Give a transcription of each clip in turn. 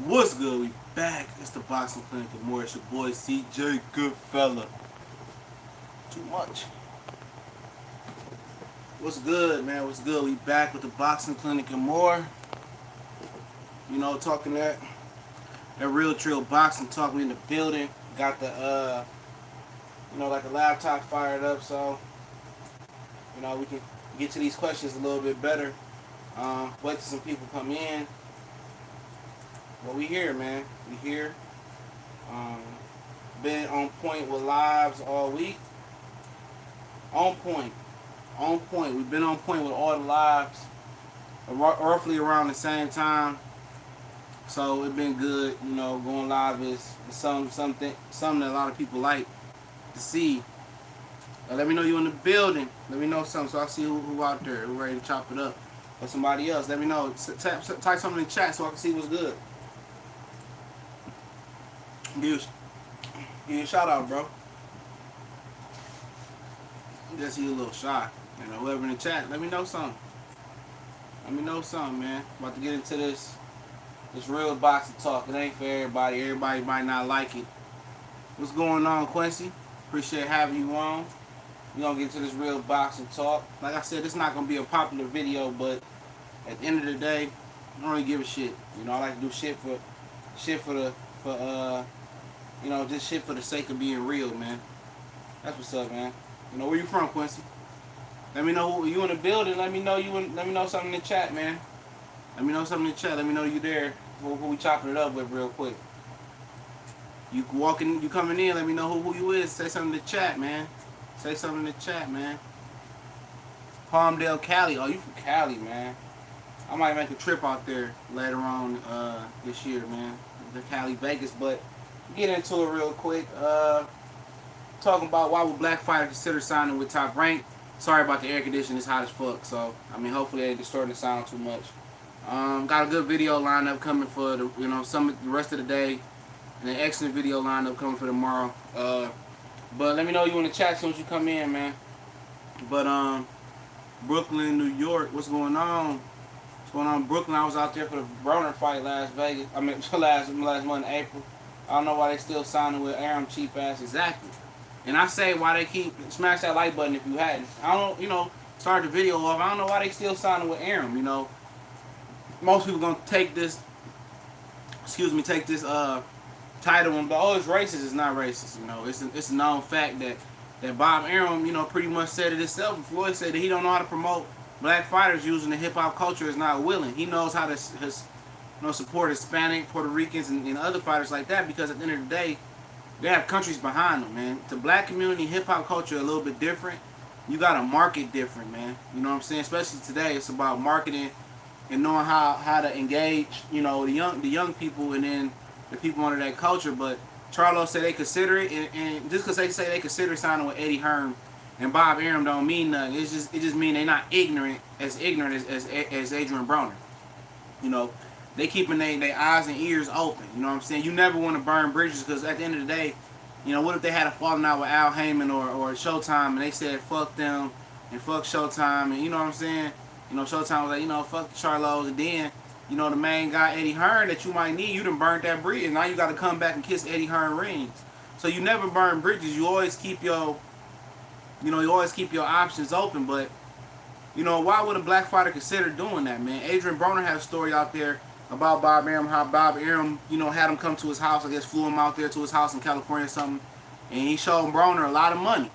What's good? We back. It's the Boxing Clinic and more. It's your boy CJ Goodfella. Too much. What's good, man? What's good? We back with the Boxing Clinic and more. Talking that real trill boxing talk. We in the building. Got the got the laptop fired up, so we can get to these questions a little bit better. Wait till some people come in. But we here, man. We here. Um, been on point with lives all week. On point. On point. We've been on point with all the lives roughly around the same time. So it's been good. Going live is something that a lot of people like to see. Let me know you in the building. Let me know something so I see who out there who ready to chop it up. Or somebody else. Let me know. Type something in the chat so I can see what's good. Give you a shout out, bro. Just you a little shy. Whoever in the chat, let me know something. Let me know something, man. About to get into this real boxing talk. It ain't for everybody. Everybody might not like it. What's going on, Quincy? Appreciate having you on. We're gonna get into this real boxing talk. Like I said, it's not gonna be a popular video, but at the end of the day, I don't really give a shit. I like to do shit for just shit for the sake of being real, man. That's what's up, man. Where you from, Quincy? Let me know who you in the building. Let me know something in the chat, man. Let me know something in the chat. Let me know you there. Who we chopping it up with real quick. You coming in. Let me know who you is. Say something in the chat, man. Say something in the chat, man. Palmdale, Cali. Oh, you from Cali, man. I might make a trip out there later on this year, man. The Cali, Vegas, but get into it real quick. Talking about why would black fighters consider signing with Top Rank. Sorry about the air conditioning, it's hot as fuck, so hopefully they ain't distorting the sound too much. Got a good video lineup coming for the the rest of the day, and an excellent video lineup coming for tomorrow. But let me know you in the chat as soon as you come in, man. But Brooklyn, New York, what's going on? What's going on in Brooklyn? I was out there for the Broner fight last month in April. I don't know why they still signing with Aram cheap ass. Exactly. And I say why they keep smash that like button if you hadn't. I don't start the video off. I don't know why they still signing with Aram. Most people gonna take this title and go, oh, it's racist. It's not racist. It's a known fact that Bob Arum, pretty much said it himself. And Floyd said that he don't know how to promote black fighters using the hip hop culture is not willing. He knows how to support Hispanic, Puerto Ricans, and other fighters like that because at the end of the day, they have countries behind them, man. The black community, hip hop culture, a little bit different. You gotta market different, man. You know what I'm saying? Especially today, it's about marketing and knowing how to engage, the young people and then the people under that culture. But Charlo said they consider it, and just because they say they consider signing with Eddie Hearn and Bob Arum don't mean nothing. It just mean they're not ignorant as Adrian Broner. They keeping their eyes and ears open. You know what I'm saying? You never want to burn bridges because at the end of the day, what if they had a falling out with Al Heyman or Showtime and they said fuck them and fuck Showtime and you know what I'm saying? Showtime was like, fuck the Charlos, and then, the main guy Eddie Hearn that you might need, you done burnt that bridge and now you gotta come back and kiss Eddie Hearn rings. So you never burn bridges, you always keep your options open, but why would a black fighter consider doing that, man? Adrian Broner had a story out there about Bob Arum, how Bob Arum, had him come to his house, I guess flew him out there to his house in California or something, and he showed Broner a lot of money,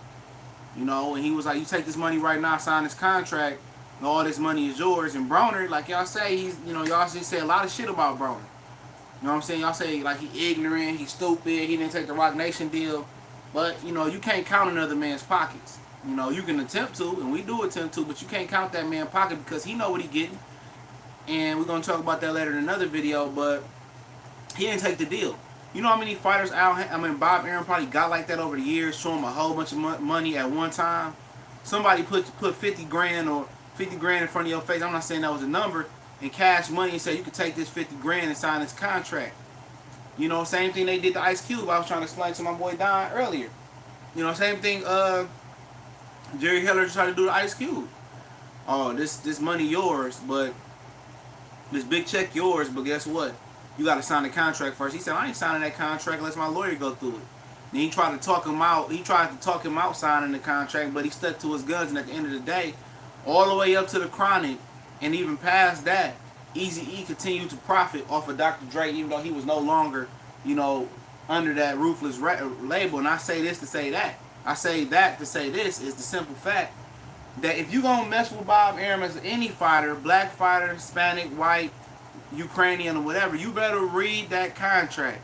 and he was like, you take this money right now, sign this contract, and all this money is yours, and Broner, like y'all say, he's, y'all say a lot of shit about Broner, you know what I'm saying, y'all say, like, he ignorant, he stupid, he didn't take the Rock Nation deal, but, you can't count another man's pockets, you can attempt to, and we do attempt to, but you can't count that man's pocket because he know what he getting. And we're going to talk about that later in another video, but he didn't take the deal. You know how many fighters Bob Arum probably got like that over the years, show him a whole bunch of money at one time. Somebody put 50 grand or 50 grand in front of your face, I'm not saying that was a number, and cash money and say you could take this 50 grand and sign this contract. Same thing they did to Ice Cube. I was trying to explain to my boy Don earlier. Same thing Jerry Heller tried to do to Ice Cube. Oh, this money yours, but this big check yours, but guess what? You got to sign the contract first. He said, I ain't signing that contract unless my lawyer go through it. Then he tried to talk him out. He tried to talk him out signing the contract, but he stuck to his guns. And at the end of the day, all the way up to the Chronic, and even past that, Eazy-E continued to profit off of Dr. Dre, even though he was no longer, under that ruthless label. And I say this to say that. I say that to say this is the simple fact that if you gonna mess with Bob Arum as any fighter, black fighter, Hispanic, white, Ukrainian, or whatever, you better read that contract.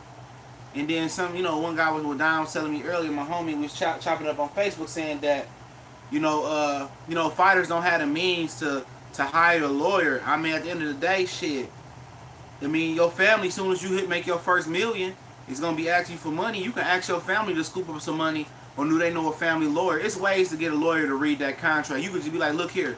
And then one guy was down telling me earlier, my homie was chopping up on Facebook saying that, fighters don't have the means to hire a lawyer. I mean, at the end of the day, shit. I mean, your family, as soon as you make your first million, is gonna be asking you for money. You can ask your family to scoop up some money, or do they know a family lawyer? It's ways to get a lawyer to read that contract. You could just be like, look here,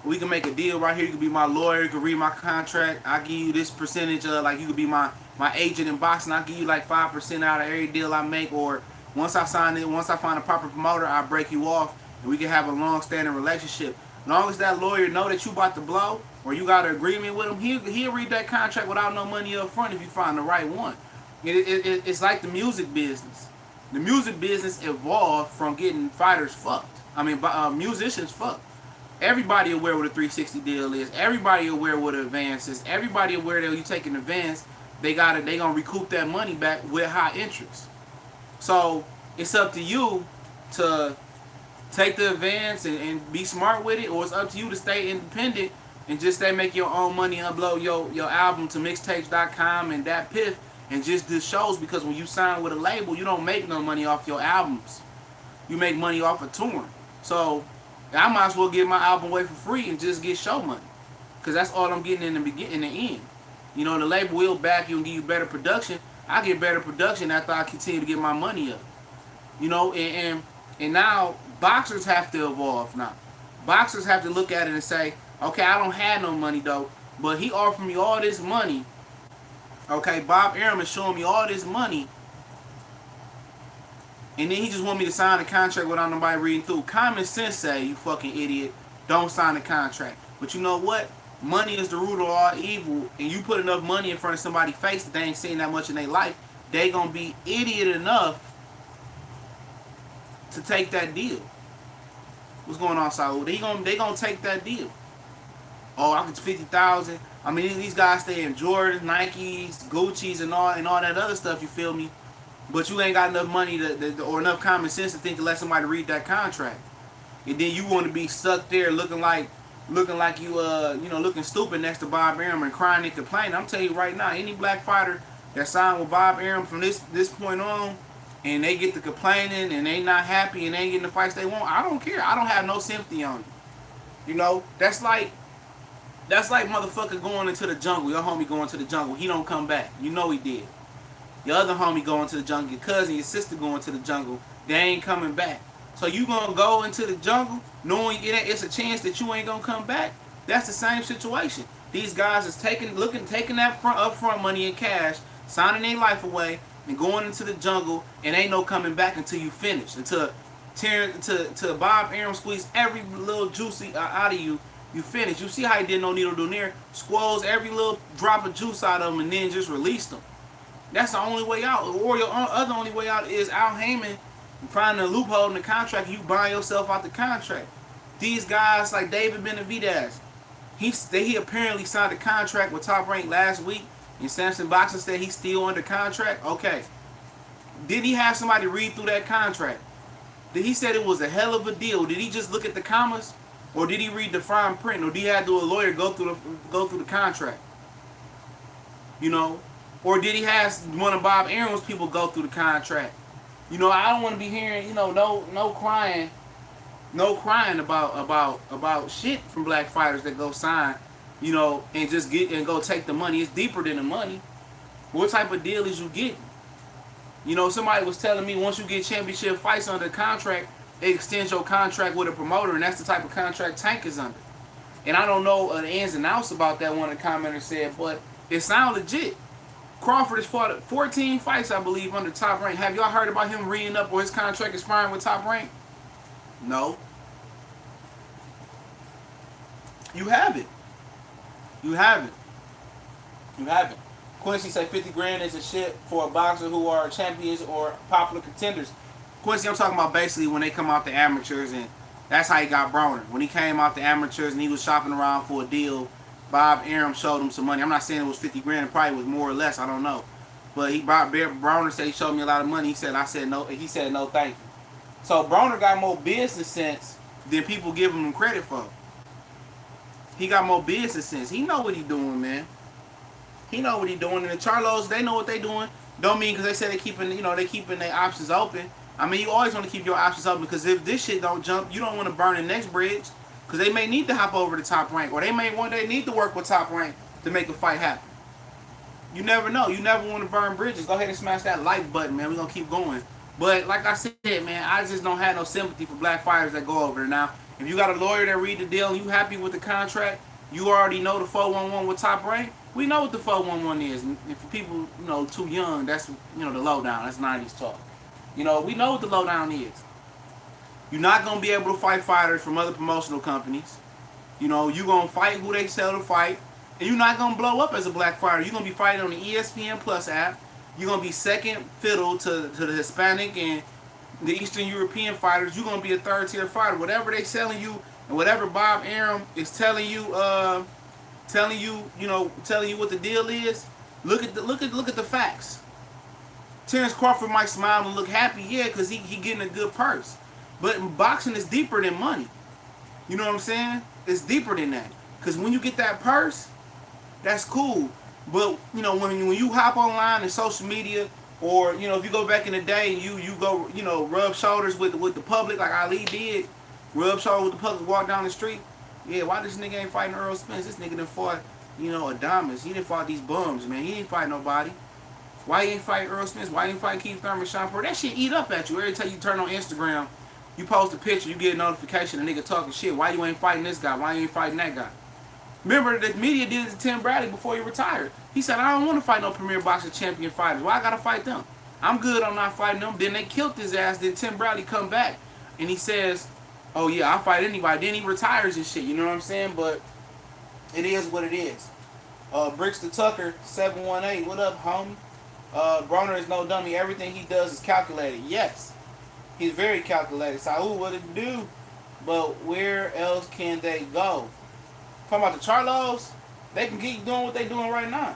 we can make a deal right here. You could be my lawyer. You could read my contract. I give you this percentage of, like, you could be my agent in boxing. I give you like 5% out of every deal I make. Or once I sign it, once I find a proper promoter, I break you off, and we can have a long-standing relationship. As long as that lawyer know that you about to blow, or you got an agreement with him, he'll read that contract without no money up front if you find the right one. It's like the music business. The music business evolved from getting fighters fucked. I mean, musicians fucked. Everybody aware what a 360 deal is. Everybody aware what an advance is. Everybody aware that when you take an advance, they gonna recoup that money back with high interest. So it's up to you to take the advance and be smart with it, or it's up to you to stay independent and just make your own money, upload your album to mixtapes.com and that piff, and just do shows. Because when you sign with a label, you don't make no money off your albums. You make money off of touring. So I might as well give my album away for free and just get show money, because that's all I'm getting in the end. The label will back you and give you better production. I get better production after I continue to get my money up. And now boxers have to evolve now. Boxers have to look at it and say, okay, I don't have no money though, but he offered me all this money. Okay, Bob Arum is showing me all this money, and then he just want me to sign the contract without nobody reading through. Common sense say, you fucking idiot, don't sign the contract. But you know what? Money is the root of all evil, and you put enough money in front of somebody's face that they ain't seen that much in their life, they gonna be idiot enough to take that deal. What's going on, Saul? They gonna take that deal. Oh, I get 50,000. I mean, these guys stay in Jordans, Nikes, Gucci's, and all that other stuff. You feel me? But you ain't got enough money or enough common sense to think to let somebody read that contract, and then you want to be stuck there looking like you looking stupid next to Bob Arum and crying and complaining. I'm telling you right now, any black fighter that signed with Bob Arum from this point on, and they get to complaining and they not happy and they ain't getting the fights they want, I don't care. I don't have no sympathy on you. That's like motherfucker going into the jungle. Your homie going to the jungle. He don't come back. You know he did. Your other homie going to the jungle. Your cousin, your sister going to the jungle. They ain't coming back. So you gonna go into the jungle knowing it's a chance that you ain't gonna come back? That's the same situation. These guys is taking that upfront money in cash, signing their life away, and going into the jungle, and ain't no coming back until you finish. Until Bob Arum squeeze every little juicy out of you. You finish. You see how he did No Needle Do Near? Squeeze every little drop of juice out of them and then just release them. That's the only way out. Or your other only way out is Al Heyman finding a loophole in the contract. You buying yourself out the contract. These guys like David Benavidez, he apparently signed a contract with Top Rank last week, and Samson Boxing said he's still under contract. Okay. Did he have somebody read through that contract? Did he said it was a hell of a deal? Did he just look at the commas? Or did he read the fine print? Or did he have to a lawyer go through the contract? Or did he have one of Bob Arum's people go through the contract? I don't want to be hearing, no crying about shit from black fighters that go sign, and just go take the money. It's deeper than the money. What type of deal is you getting? Somebody was telling me once you get championship fights under contract, it extends your contract with a promoter, and that's the type of contract Tank is under. And I don't know the ins and outs about that, one of the commenters said, but it sounds legit. Crawford has fought 14 fights, I believe, under Top Rank. Have y'all heard about him reading up or his contract expiring with Top Rank? No. You haven't. You haven't. Quincy say 50 grand is a shit for a boxer who are champions or popular contenders. Quincy, I'm talking about basically when they come out the amateurs, and that's how he got Broner. When he came out the amateurs and he was shopping around for a deal, Bob Arum showed him some money. I'm not saying it was 50 grand, it probably was more or less, I don't know. But Broner said he showed me a lot of money. I said no, he said no thank you. So Broner got more business sense than people give him credit for. He got more business sense. He know what he doing, man. He know what he doing. And the Charlos, they know what they doing. Don't mean because they say they keeping their options open. I mean, you always want to keep your options open, because if this shit don't jump, you don't want to burn the next bridge, because they may need to hop over to Top Rank, or they may one day need to work with Top Rank to make a fight happen. You never know. You never want to burn bridges. Go ahead and smash that like button, man. We're going to keep going. But like I said, man, I just don't have no sympathy for black fighters that go over there. Now, if you got a lawyer that read the deal and you happy with the contract, you already know the 411 with Top Rank. We know what the 411 is. And for people, too young, that's, the lowdown. That's 90s talk. We know what the lowdown is. You're not going to be able to fight fighters from other promotional companies. You're going to fight who they sell to fight. And you're not going to blow up as a black fighter. You're going to be fighting on the ESPN Plus app. You're going to be second fiddle to the Hispanic and the Eastern European fighters. You're going to be a third-tier fighter. Whatever they selling you and whatever Bob Arum is telling you what the deal is, look at the facts. Terrence Crawford might smile and look happy, yeah, because he getting a good purse. But boxing is deeper than money. You know what I'm saying? It's deeper than that. Because when you get that purse, that's cool. But, when you hop online and social media, or, if you go back in the day and you go, rub shoulders with the public like Ali did, rub shoulders with the public, walk down the street, yeah, why this nigga ain't fighting Earl Spence? This nigga done fought, Adamas. He done fought these bums, man. He ain't fight nobody. Why you ain't fight Earl Spence? Why you ain't fight Keith Thurman, Sean Porter? That shit eat up at you. Every time you turn on Instagram, you post a picture, you get a notification, a nigga talking shit. Why you ain't fighting this guy? Why you ain't fighting that guy? Remember, the media did it to Tim Bradley before he retired. He said, I don't want to fight no Premier Boxing champion fighters. Why I got to fight them? I'm good on not fighting them. Then they killed his ass. Then Tim Bradley come back, and he says, oh, yeah, I'll fight anybody. Then he retires and shit. You know what I'm saying? But it is what it is. Bricks to Tucker, 718. What up, homie? Broner is no dummy. Everything he does is calculated. Yes. He's very calculated. Saul, what it do? But where else can they go? Talking about the Charlos, they can keep doing what they're doing right now.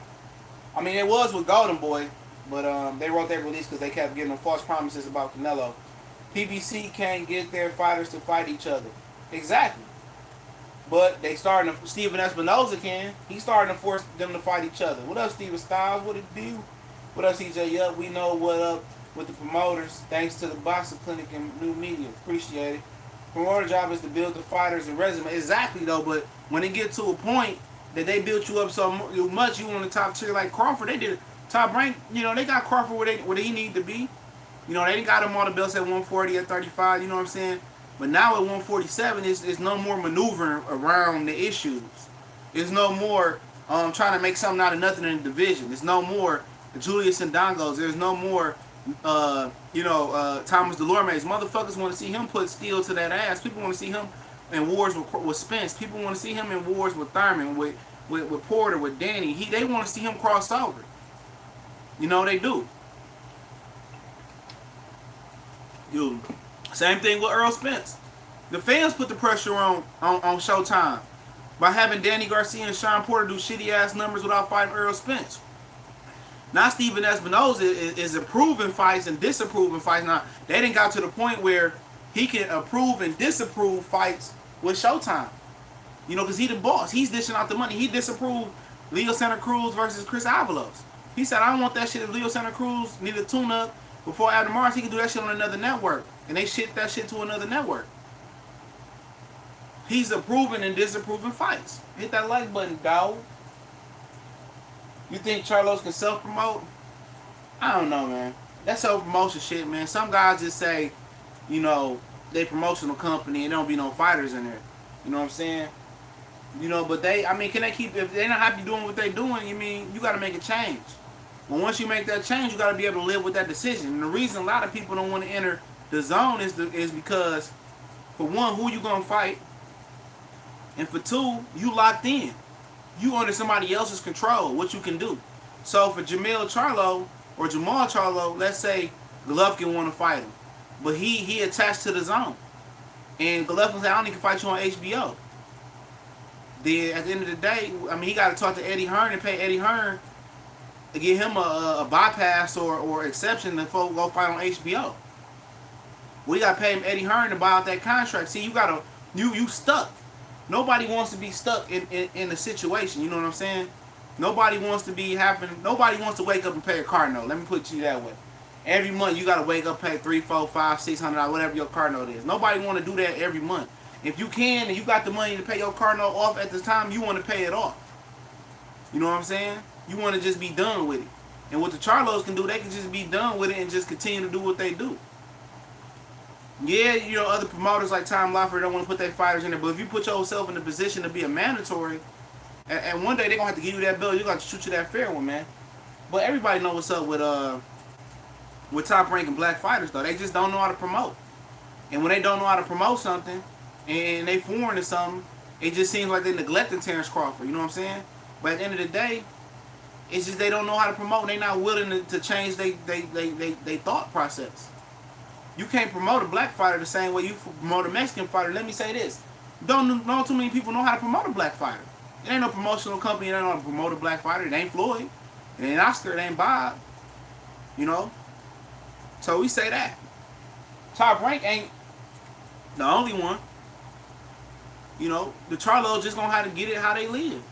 I mean, it was with Golden Boy, but they wrote their release because they kept giving them false promises about Canelo. PBC can't get their fighters to fight each other. Exactly. But they starting to, Steven Espinoza can. He's starting to force them to fight each other. What up, Steven Styles? What it do? What up, CJ? Yup, we know what up with the promoters. Thanks to the Boxing Clinic and new media. Appreciate it. Promoter job is to build the fighters and resume. Exactly, though, but when it gets to a point that they built you up so much, you on the top tier like Crawford, they did top rank, they got Crawford where he need to be. They didn't got him on the belts at 140, at 35, you know what I'm saying? But now at 147, it's no more maneuvering around the issues. It's no more trying to make something out of nothing in the division. There's no more Julius Ndongos. There's no more Thomas Delorme's. Motherfuckers want to see him put steel to that ass. People want to see him in wars with Spence. People want to see him in wars with Thurman, with Porter, with Danny. They want to see him cross over. They do. Dude, same thing with Earl Spence. The fans put the pressure on Showtime by having Danny Garcia and Sean Porter do shitty ass numbers without fighting Earl Spence. Now Steven Espinoza is approving fights and disapproving fights. Now they didn't got to the point where he can approve and disapprove fights with Showtime. Because he the boss. He's dishing out the money. He disapproved Leo Santa Cruz versus Chris Avalos. He said, I don't want that shit. If Leo Santa Cruz needed a tune-up before Adam Mars, he could do that shit on another network. And they shipped that shit to another network. He's approving and disapproving fights. Hit that like button, dog. You think Charlos can self-promote? I don't know, man. That's self-promotion shit, man. Some guys just say, they promotional company and there don't be no fighters in there. You know what I'm saying? But can they keep, if they're not happy doing what they're doing, you got to make a change. But once you make that change, you got to be able to live with that decision. And the reason a lot of people don't want to enter the zone is because, for one, who you going to fight? And for two, you locked in. You under somebody else's control, what you can do. So for Jamal Charlo, let's say Golovkin want to fight him, but he attached to the zone, and Golovkin said, I don't need to fight you on HBO. Then at the end of the day, I mean, he got to talk to Eddie Hearn and pay Eddie Hearn to get him a bypass or exception to go fight on HBO. We got to pay him Eddie Hearn to buy out that contract. See, you stuck. Nobody wants to be stuck in a situation. You know what I'm saying? Nobody wants to wake up and pay a car note. Let me put it to you that way. Every month you gotta wake up, pay $300, $400, $500, $600, whatever your car note is. Nobody want to do that every month. If you can and you got the money to pay your car note off at this time, you want to pay it off. You know what I'm saying? You want to just be done with it. And what the Charlos can do, they can just be done with it and just continue to do what they do. Yeah, you know, other promoters like Tom Loeffler don't want to put their fighters in there, but if you put yourself in the position to be a mandatory, and one day they're going to have to give you that belt, you're going to shoot you that fair one, man. But everybody knows what's up with top-ranking black fighters, though. They just don't know how to promote. And when they don't know how to promote something, and they foreign to something, it just seems like they're neglecting Terrence Crawford, you know what I'm saying? But at the end of the day, it's just they don't know how to promote. They're not willing to change their thought process. You can't promote a black fighter the same way you promote a Mexican fighter. Let me say this. Don't know too many people know how to promote a black fighter. It ain't no promotional company that know how to promote a black fighter. It ain't Floyd. It ain't Oscar. It ain't Bob. You know? So we say that. Top Rank ain't the only one. You know? The Charlos just gonna have to get it how they live.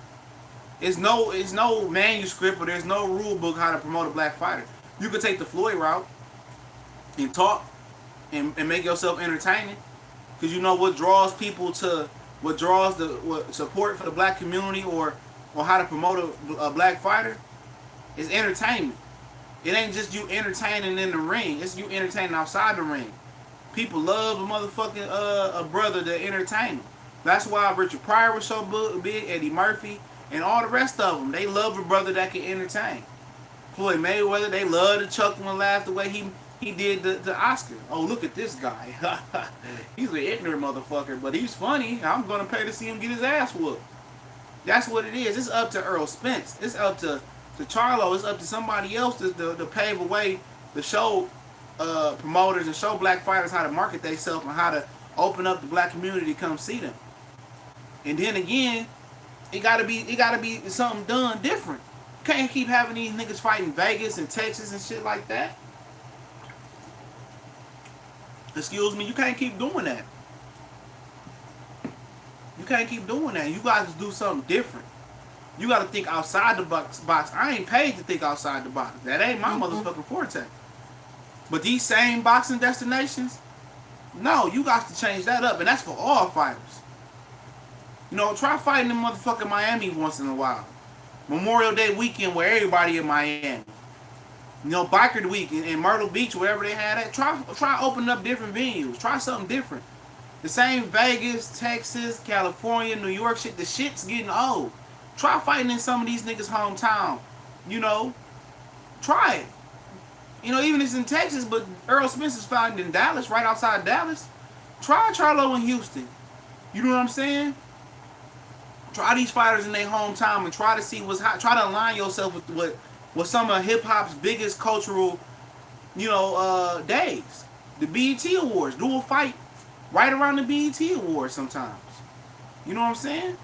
It's no manuscript or there's no rule book how to promote a black fighter. You could take the Floyd route and talk and make yourself entertaining, because you know what draws people to, what support for the black community or how to promote a black fighter is entertainment. It ain't just you entertaining in the ring, it's you entertaining outside the ring. People love a motherfucking a brother to entertain them. That's why Richard Pryor was so big, Eddie Murphy, and all the rest of them. They love a brother that can entertain. Floyd Mayweather, they love to chuckle and laugh the way he did the Oscar. Oh, look at this guy. He's an ignorant motherfucker, but he's funny. I'm going to pay to see him get his ass whooped. That's what it is. It's up to Earl Spence. It's up to Charlo. It's up to somebody else to pave a way to show promoters and show black fighters how to market themselves and how to open up the black community to come see them. And then again, it gotta be something done different. You can't keep having these niggas fighting Vegas and Texas and shit like that. Excuse me, you can't keep doing that. You can't keep doing that. You guys do something different. You got to think outside the box. I ain't paid to think outside the box. That ain't my motherfucking forte. But these same boxing destinations, no, you got to change that up. And that's for all fighters. You know, try fighting in motherfucking Miami once in a while. Memorial Day weekend where everybody in Miami. You know, Biker Week in Myrtle Beach, wherever they had it. Try opening up different venues. Try something different. The same Vegas, Texas, California, New York shit. The shit's getting old. Try fighting in some of these niggas' hometown. You know, try it. You know, even if it's in Texas, but Earl Spence is fighting in Dallas, right outside Dallas. Try Charlo in Houston. You know what I'm saying? Try these fighters in their hometown and try to see what's hot. Try to align yourself with some of hip hop's biggest cultural, days. The BET Awards. Do a fight right around the BET Awards sometimes. You know what I'm saying?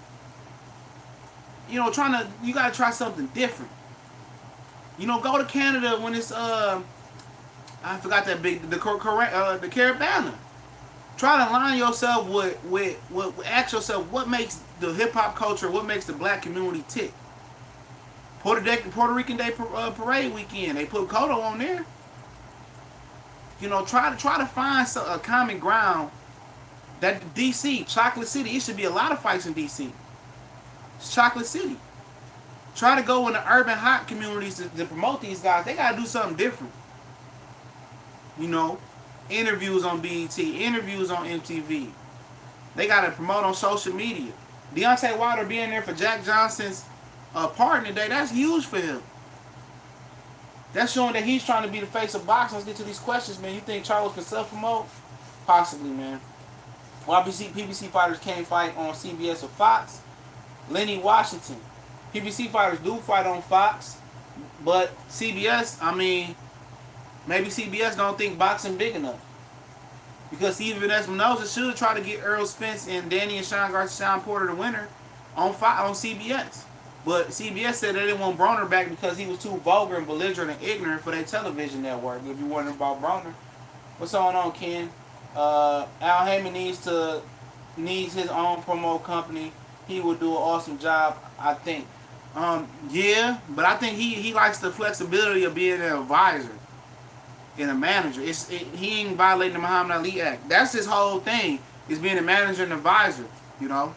You know, you gotta try something different. You know, go to Canada when it's I forgot that big the Carabana. Try to align yourself with ask yourself what makes the hip hop culture, what makes the black community tick. Puerto Rican Day Parade weekend, they put Kodo on there. You know, try to find a common ground. That DC, Chocolate City, it should be a lot of fights in DC. It's Chocolate City. Try to go in the urban hot communities to promote these guys. They gotta do something different. You know, interviews on BET, interviews on MTV. They gotta promote on social media. Deontay Wilder being there for Jack Johnson's pardon today, that's huge for him. That's showing that he's trying to be the face of boxing. Let's get to these questions, man. You think Charles can self-promote? Possibly, man. Well, PBC fighters can't fight on CBS or Fox. Lenny Washington. PBC fighters do fight on Fox. But CBS, I mean, maybe CBS don't think boxing big enough. Because even Espinosa should try to get Earl Spence and Danny and Sean Porter the winner on CBS. But CBS said they didn't want Broner back because he was too vulgar and belligerent and ignorant for their television network. If you're wondering about Broner, what's going on, Ken? Al Heyman needs his own promo company. He would do an awesome job, I think. Yeah, but I think he likes the flexibility of being an advisor and a manager. He ain't violating the Muhammad Ali Act. That's his whole thing, is being a manager and advisor, you know.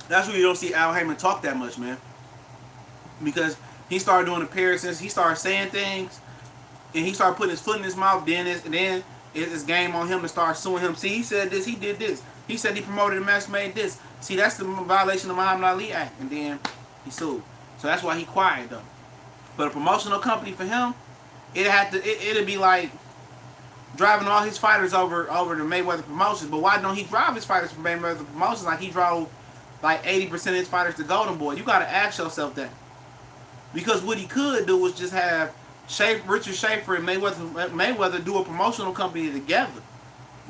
That's why you don't see Al Heyman talk that much, man. Because he started doing appearances, he started saying things, and he started putting his foot in his mouth, then it's game on him to start suing him. See, he said this, he did this. He said he promoted a match, made this. See, that's the violation of the Muhammad Ali Act. And then he sued. So that's why he quiet, though. But a promotional company for him, it'd be like driving all his fighters over to Mayweather Promotions. But why don't he drive his fighters from Mayweather Promotions like he drove like 80% of his fighters to Golden Boy? You gotta ask yourself that. Because what he could do was just have Richard Schaefer and Mayweather do a promotional company together.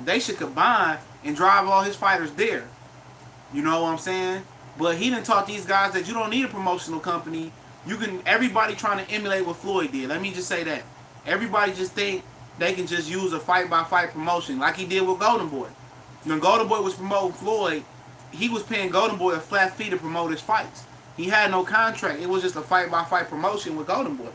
They should combine and drive all his fighters there. You know what I'm saying? But he done taught these guys that you don't need a promotional company. Everybody trying to emulate what Floyd did. Let me just say that. Everybody just think they can just use a fight-by-fight promotion like he did with Golden Boy. When Golden Boy was promoting Floyd, he was paying Golden Boy a flat fee to promote his fights. He had no contract. It was just a fight-by-fight promotion with Golden Boy.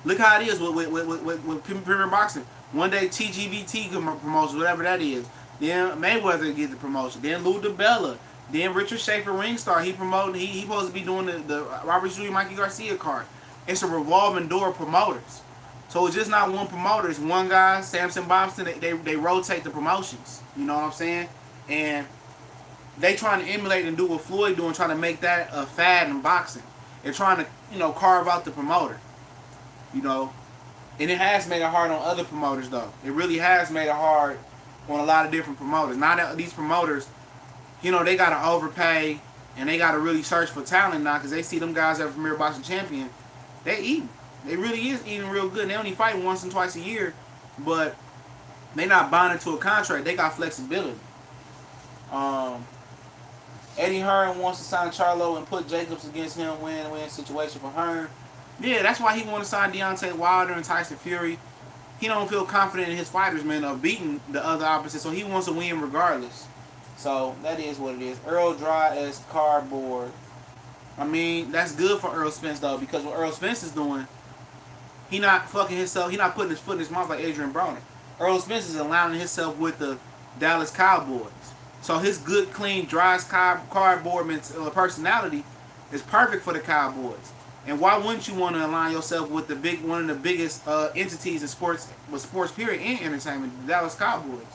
Look how it is with Premier Boxing. One day TGVT promotion, whatever that is. Then Mayweather get the promotion. Then Lou DiBella. Then Richard Schaefer Ringstar. He promoting. He supposed to be doing the Robert Jr. Mikey Garcia card. It's a revolving door of promoters. So it's just not one promoter. It's one guy, Samson Bobson. They rotate the promotions. You know what I'm saying? And they trying to emulate and do what Floyd doing, trying to make that a fad in boxing. They're trying to, carve out the promoter. And it has made it hard on other promoters, though. It really has made it hard on a lot of different promoters. Now that these promoters, they got to overpay and they got to really search for talent now because they see them guys that are Premier Boxing Champion. They eating. They really is eating real good. They only fight once and twice a year, but they not bonded to a contract. They got flexibility. Eddie Hearn wants to sign Charlo and put Jacobs against him, win-win situation for Hearn. Yeah, that's why he want to sign Deontay Wilder and Tyson Fury. He don't feel confident in his fighters, man, of beating the other opposite, so he wants to win regardless. So that is what it is. Earl dry as cardboard. I mean, that's good for Earl Spence, though, because what Earl Spence is doing, he not fucking himself. He not putting his foot in his mouth like Adrian Broner. Earl Spence is aligning himself with the Dallas Cowboys. So his good, clean, dry as cardboard personality is perfect for the Cowboys. And why wouldn't you want to align yourself with one of the biggest entities in sports period and entertainment, the Dallas Cowboys?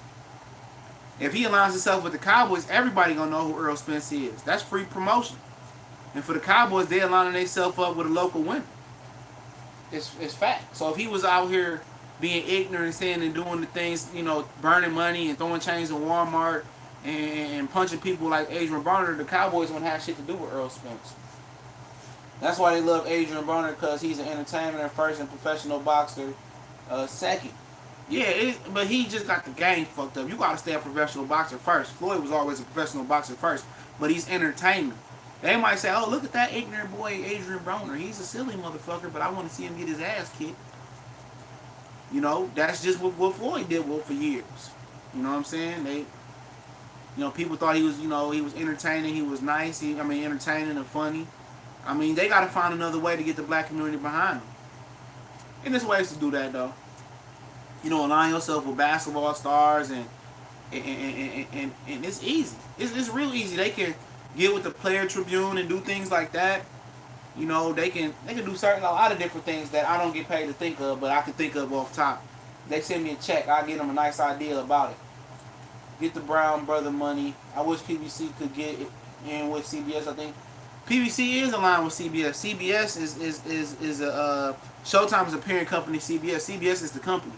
If he aligns himself with the Cowboys, everybody gonna know who Earl Spence is. That's free promotion. And for the Cowboys, they aligning themselves up with a local winner. It's fact. So if he was out here being ignorant and saying and doing the things, burning money and throwing chains in Walmart and punching people like Adrian Broner, the Cowboys wouldn't have shit to do with Earl Spence. That's why they love Adrian Broner, because he's an entertainer first and professional boxer second. Yeah, but he just got the game fucked up. You got to stay a professional boxer first. Floyd was always a professional boxer first, but he's entertainment. They might say, oh, look at that ignorant boy, Adrian Broner. He's a silly motherfucker, but I want to see him get his ass kicked. That's just what Floyd did for years. You know what I'm saying? People thought he was, he was entertaining, he was nice, entertaining and funny. They got to find another way to get the black community behind them. And there's ways to do that, though. Align yourself with basketball stars, and it's easy. It's real easy. They can get with the Player Tribune and do things like that. They can do a lot of different things that I don't get paid to think of, but I can think of off top. They send me a check, I get them a nice idea about it. Get the Brown brother money. I wish PBC could get in with CBS. I think PBC is aligned with CBS. CBS is a Showtime is a parent company. CBS is the company.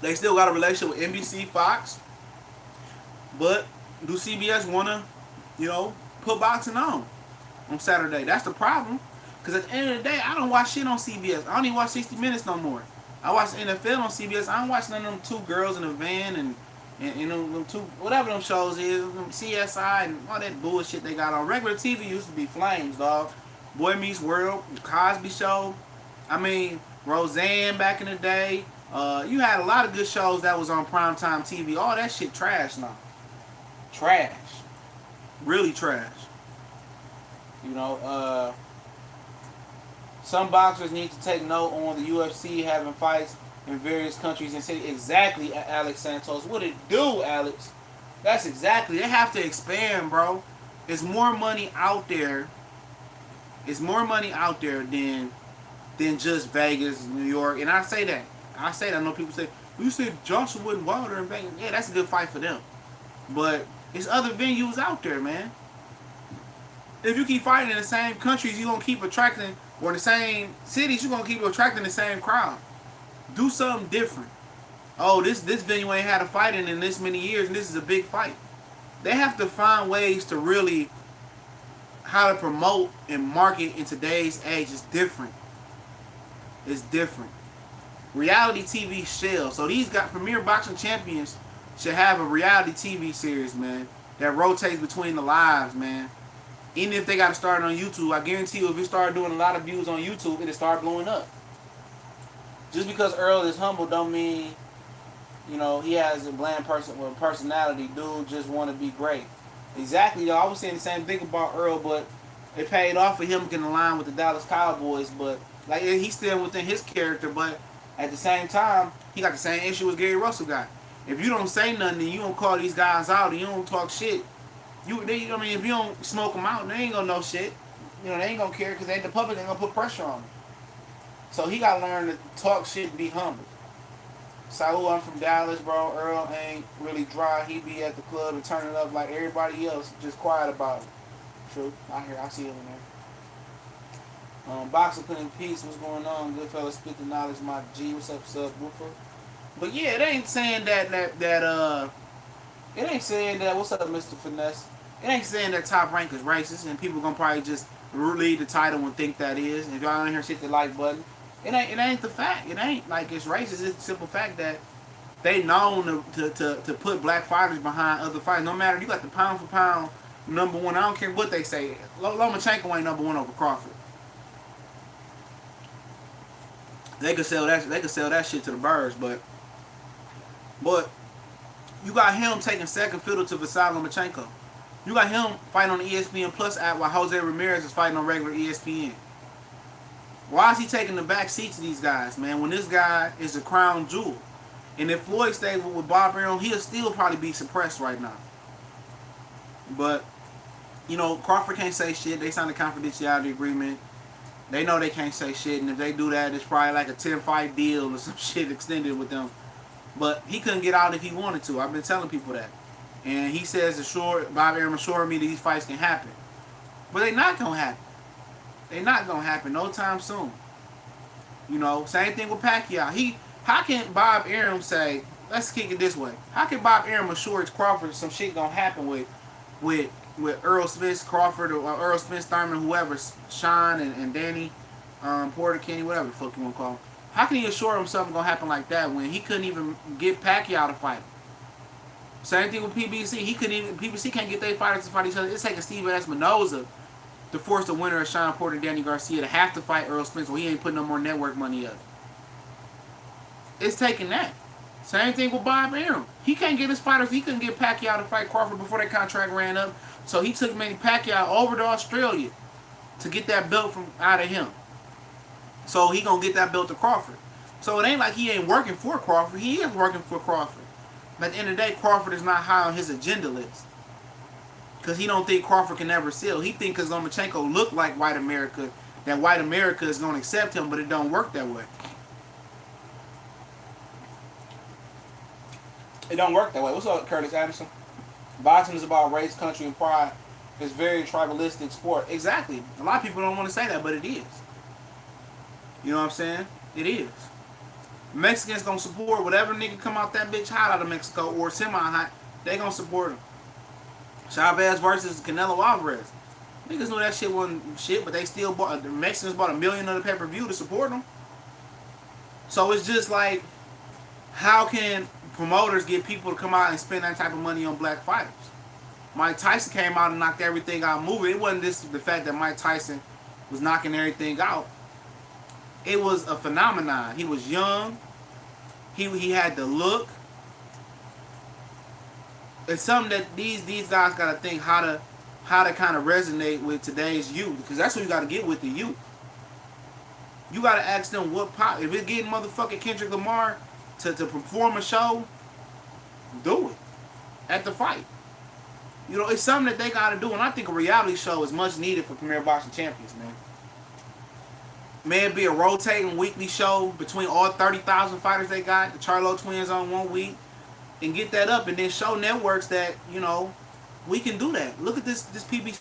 They still got a relationship with NBC, Fox, but Do CBS wanna, you know, put boxing on Saturday? That's the problem. Cause at the end of the day, I don't watch shit on CBS. I don't even watch 60 Minutes no more. I watch the NFL on CBS. I don't watch none of them two girls in a van and them two whatever them shows is, them CSI and all that bullshit they got on. Regular TV used to be flames, dog. Boy Meets World, Cosby Show. I mean, Roseanne back in the day. You had a lot of good shows that was on primetime TV. All that shit trash now. Trash. Really trash. You know, some boxers need to take note on the UFC having fights in various countries and cities. Exactly, Alex Santos. What it do, Alex? That's exactly. They have to expand, bro. There's more money out there. It's more money out there than just Vegas, New York. And I say that. I know people say, you said Joshua and Wilder in Vegas. Yeah, that's a good fight for them. But there's other venues out there, man. If you keep fighting in the same countries, you're going to keep attracting, or the same cities, you're going to keep attracting the same crowd. Do something different. Oh, this venue ain't had a fight in this many years, and this is a big fight. They have to find ways to really, how to promote and market in today's age is different. It's different. Reality TV shell. So these premier boxing champions should have a reality TV series, man, that rotates between the lives, man. Even if they got to start on YouTube, I guarantee you if it started doing a lot of views on YouTube, it'll start blowing up. Just because Earl is humble don't mean, you know, he has a bland personality. Dude just want to be great. Exactly, though. I was saying the same thing about Earl, but it paid off for him getting aligned with the Dallas Cowboys. But like he's still within his character, but at the same time, he got the same issue as Gary Russell got. If you don't say nothing, and you don't call these guys out, and you don't talk shit, I mean, if you don't smoke them out, they ain't gonna know shit. You know, they ain't gonna care because the public ain't gonna put pressure on them. So he gotta learn to talk shit and be humble. Saul, I'm from Dallas, bro. Earl ain't really dry. He be at the club and turning up like everybody else, just quiet about it. True. I see him in there. Boxer put in peace. What's going on? Good fella, spit the knowledge. My G. What's up, Woofer? But yeah, it ain't saying that it ain't saying that. What's up, Mr. Finesse? It ain't saying that Top Rank is racist, and people gonna probably just read the title and think that is. And if y'all don't hear, hit the like button. It ain't the fact. It ain't like it's racist. It's the simple fact that they known to put black fighters behind other fighters. No matter, you got the pound for pound number one. I don't care what they say. Lomachenko ain't number one over Crawford. They could sell that. They could sell that shit to the birds, but you got him taking second fiddle to Vasily Lomachenko. You got him fighting on the ESPN Plus app while Jose Ramirez is fighting on regular ESPN. Why is he taking the back seat to these guys, man, when this guy is a crown jewel? And if Floyd stays with Bob Arum, he'll still probably be suppressed right now. But, you know, Crawford can't say shit. They signed a confidentiality agreement. They know they can't say shit, and if they do that, it's probably like a 10-fight deal or some shit extended with them. But he couldn't get out if he wanted to. I've been telling people that. And he says, Bob Arum assured me that these fights can happen. But they're not going to happen. They're not going to happen no time soon. You know, same thing with Pacquiao. How can Bob Arum say, let's kick it this way. How can Bob Arum assure Crawford some shit going to happen with Earl Spence, Crawford, or Earl Spence, Thurman, whoever, Sean and Danny, Porter, Kenny, whatever the fuck you want to call him. How can he assure him something going to happen like that when he couldn't even get Pacquiao to fight? Same thing with PBC. PBC can't get their fighters to fight each other. It's taking Steven Espinoza to force the winner of Sean Porter and Danny Garcia to have to fight Earl Spence, or he ain't putting no more network money up. It's taking that. Same thing with Bob Arum. He can't get his fighters. He couldn't get Pacquiao to fight Crawford before that contract ran up. So he took Manny Pacquiao over to Australia to get that belt from out of him. So he gonna get that belt to Crawford. So it ain't like he ain't working for Crawford. He is working for Crawford. But at the end of the day, Crawford is not high on his agenda list. Because he don't think Crawford can ever sell. He think because Lomachenko look like white America, that white America is going to accept him, but it don't work that way. It don't work that way. What's up, Curtis Anderson? Boxing is about race, country, and pride. It's very tribalistic sport. Exactly. A lot of people don't want to say that, but it is. You know what I'm saying? It is. Mexicans gonna support whatever nigga come out that bitch hot out of Mexico or semi-hot. They gonna support him. Chavez versus Canelo Alvarez. Niggas knew that shit wasn't shit, but they still bought. The Mexicans bought $1 million of the pay-per-view to support them. So it's just like, how can promoters get people to come out and spend that type of money on black fighters? Mike Tyson came out and knocked everything out moving. It wasn't the fact that Mike Tyson was knocking everything out. It was a phenomenon. He was young. He had the look. It's something that these guys gotta think how to kind of resonate with today's youth, because that's what you gotta get with the youth. You gotta ask them what pop. If it's getting motherfucking Kendrick Lamar to perform a show, do it at the fight. You know, it's something that they gotta do, and I think a reality show is much needed for Premier Boxing Champions, man. May it be a rotating weekly show between all 30,000 fighters they got, the Charlo twins on one week, and get that up, and then show networks that, you know, we can do that. Look at this PBC.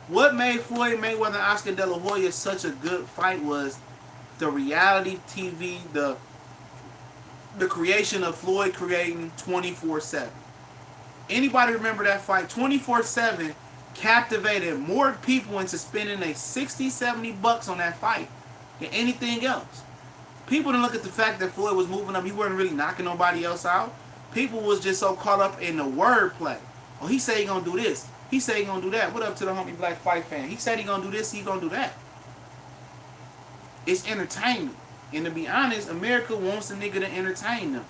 What made Floyd Mayweather and Oscar De La Hoya such a good fight was the reality TV, the creation of Floyd creating 24/7. Anybody remember that fight? 24/7 captivated more people into spending a $60-70 on that fight than anything else. People didn't look at the fact that Floyd was moving up. He wasn't really knocking nobody else out. People was just so caught up in the wordplay. Oh, he said he gonna do this. He said he gonna do that. What up to the homie Black Fight fan? He said he gonna do this. He gonna do that. It's entertainment. And to be honest, America wants a nigga to entertain them.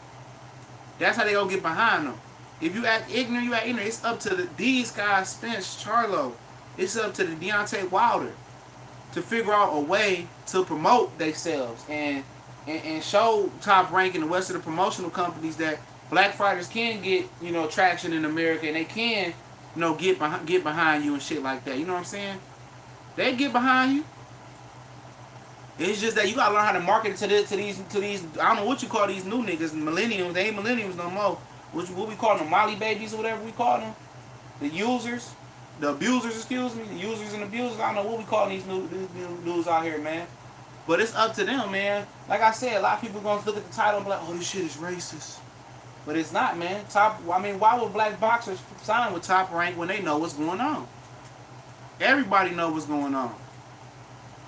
That's how they gonna get behind them. If you act ignorant, you act ignorant. It's up to these guys, Spence, Charlo. It's up to the Deontay Wilder to figure out a way to promote themselves and show Top Rank and the rest of the promotional companies that black fighters can get, you know, traction in America, and they can, you know, get behind you and shit like that. You know what I'm saying? They get behind you. It's just that you gotta learn how to market it to these. I don't know what you call these new niggas, millennials. They ain't millennials no more. What we call them, Molly babies or whatever we call them. The users, the abusers, excuse me, the users and abusers. I don't know what we call these new dudes out here, man. But it's up to them, man. Like I said, a lot of people gonna look at the title and be like, "Oh, this shit is racist," but it's not, man. Why would black boxers sign with Top Rank when they know what's going on? Everybody know what's going on.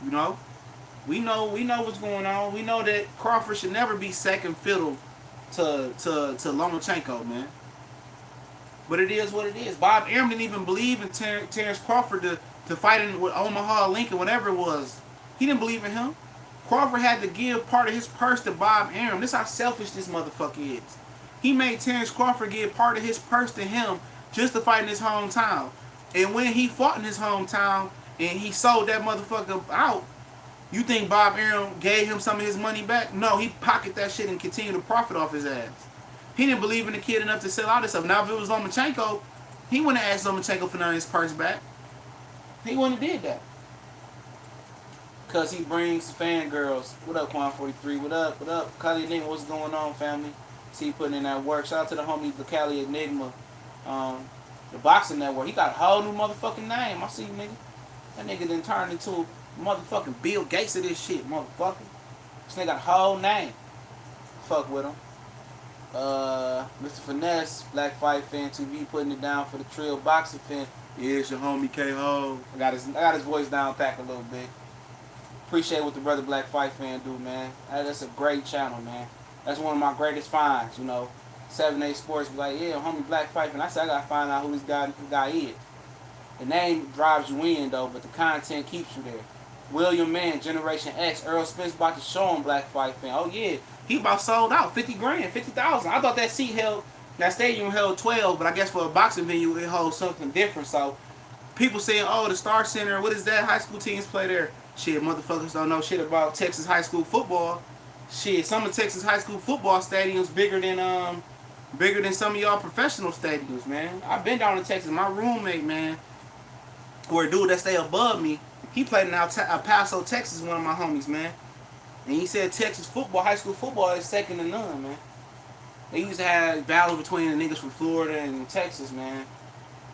You know, we know what's going on. We know that Crawford should never be second fiddle to Lomachenko, man. But it is what it is. Bob Arum didn't even believe in Terrence Crawford to fight in with Omaha, Lincoln, whatever it was. He didn't believe in him. Crawford had to give part of his purse to Bob Arum. This is how selfish this motherfucker is. He made Terrence Crawford give part of his purse to him just to fight in his hometown. And when he fought in his hometown and he sold that motherfucker out, you think Bob Arum gave him some of his money back? No, he pocketed that shit and continued to profit off his ass. He didn't believe in the kid enough to sell all this stuff. Now, if it was Lomachenko, he wouldn't have asked Lomachenko for none of his purse back. He wouldn't have did that. Because he brings fangirls. What up, Quan 43? What up? What up? Cali Enigma, what's going on, family? See, putting in that work. Shout out to the homie, the Cali Enigma. The Boxing Network. He got a whole new motherfucking name. I see you, nigga. That nigga done turned into a motherfucking Bill Gates of this shit, motherfucker. This nigga got a whole name. Fuck with him. Mr. Finesse, Black Fight Fan TV, putting it down for the Trill Boxing Fan. Yeah, it's your homie K-Ho. I got his voice down packed a little bit. Appreciate what the brother Black Fight Fan do, man. That's a great channel, man. That's one of my greatest finds, you know. 7-8 Sports be like, yeah, homie Black Fight Fan. I said I gotta find out who this guy is. The name drives you in though, but the content keeps you there. William Mann, Generation X, Earl Spence about to show him Black Fight Fan. Oh yeah, he about sold out, 50 grand, 50,000. I thought that stadium held 12, but I guess for a boxing venue it holds something different. So people saying, oh, the Star Center, what is that? High school teams play there. Shit, motherfuckers don't know shit about Texas high school football. Shit, some of Texas high school football stadiums bigger than some of y'all professional stadiums, man. I've been down to Texas. My roommate, man, or a dude that stay above me, he played in El Paso, Texas, one of my homies, man. And he said Texas football, high school football is second to none, man. They used to have battles between the niggas from Florida and Texas, man.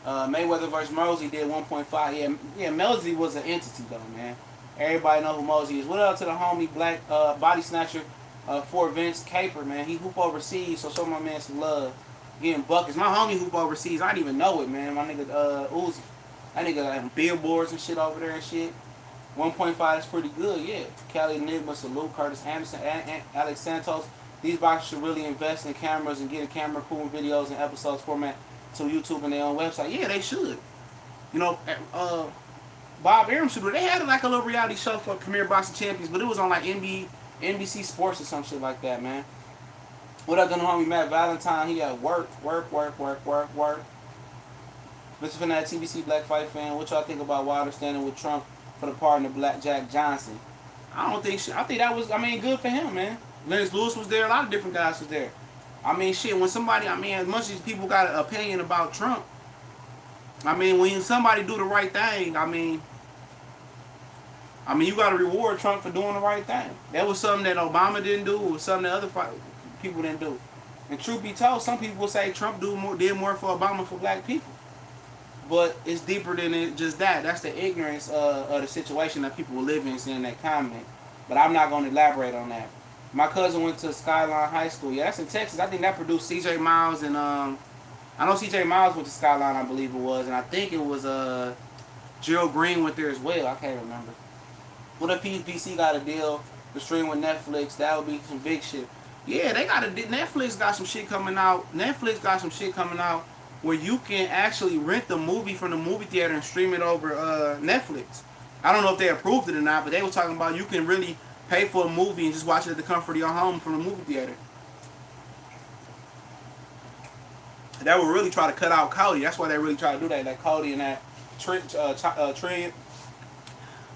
Mayweather versus Mosey did 1.5. Yeah, Mosey was an entity, though, man. Everybody know who Mosey is. What up to the homie Black Body Snatcher for Vince Caper, man. He hoop overseas, so show my man some love. Getting buckets. My homie hoop overseas. I didn't even know it, man. My nigga Uzi. That nigga got billboards and shit over there and shit. 1.5 is pretty good, yeah. Cali Enigma, salute. Curtis Anderson, and Alex Santos. These boxers should really invest in cameras and get a camera crew and videos and episodes format to YouTube and their own website. Yeah, they should. You know, Bob Arum should. They had like a little reality show for Premier Boxing Champions, but it was on like NBC Sports or some shit like that, man. What up, the homie Matt Valentine? He at work. Mr. Fanatic, TBC Black Fight fan. What y'all think about Wilder standing with Trump for the pardon of Black Jack Johnson? I don't think shit. I think that was, good for him, man. Lennox Lewis was there. A lot of different guys was there. Shit, when somebody, as much as people got an opinion about Trump, when somebody do the right thing, you got to reward Trump for doing the right thing. That was something that Obama didn't do. It was something that other people didn't do. And truth be told, some people will say Trump did more for Obama for black people. But it's deeper than just that. That's the ignorance of the situation that people will live in, saying that comment. But I'm not going to elaborate on that. My cousin went to Skyline High School. Yeah, that's in Texas. I think that produced C.J. Miles and I know C.J. Miles went to Skyline, I believe it was, and I think it was Gerald Green went there as well. I can't remember. What if PBC got a deal to stream with Netflix? That would be some big shit. Yeah, Netflix got some shit coming out. Netflix got some shit coming out where you can actually rent the movie from the movie theater and stream it over Netflix. I don't know if they approved it or not, but they were talking about you can really pay for a movie and just watch it at the comfort of your home from the movie theater. That would really try to cut out Cody. That's why they really try to do that. That Cody and that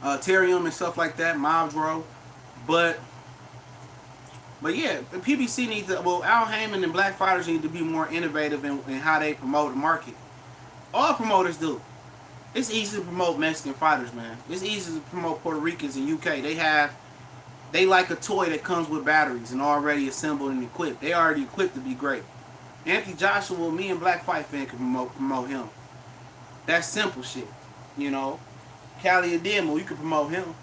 Tyrium and stuff like that, Mobdro. But yeah, the PBC needs to, Al Heyman and black fighters need to be more innovative in how they promote the market. All promoters do. It's easy to promote Mexican fighters, man. It's easy to promote Puerto Ricans in UK. They like a toy that comes with batteries and already assembled and equipped. They already equipped to be great. Anthony Joshua, me and Black Fight Fan can promote him. That's simple shit, you know. Cali Ademo, you can promote him.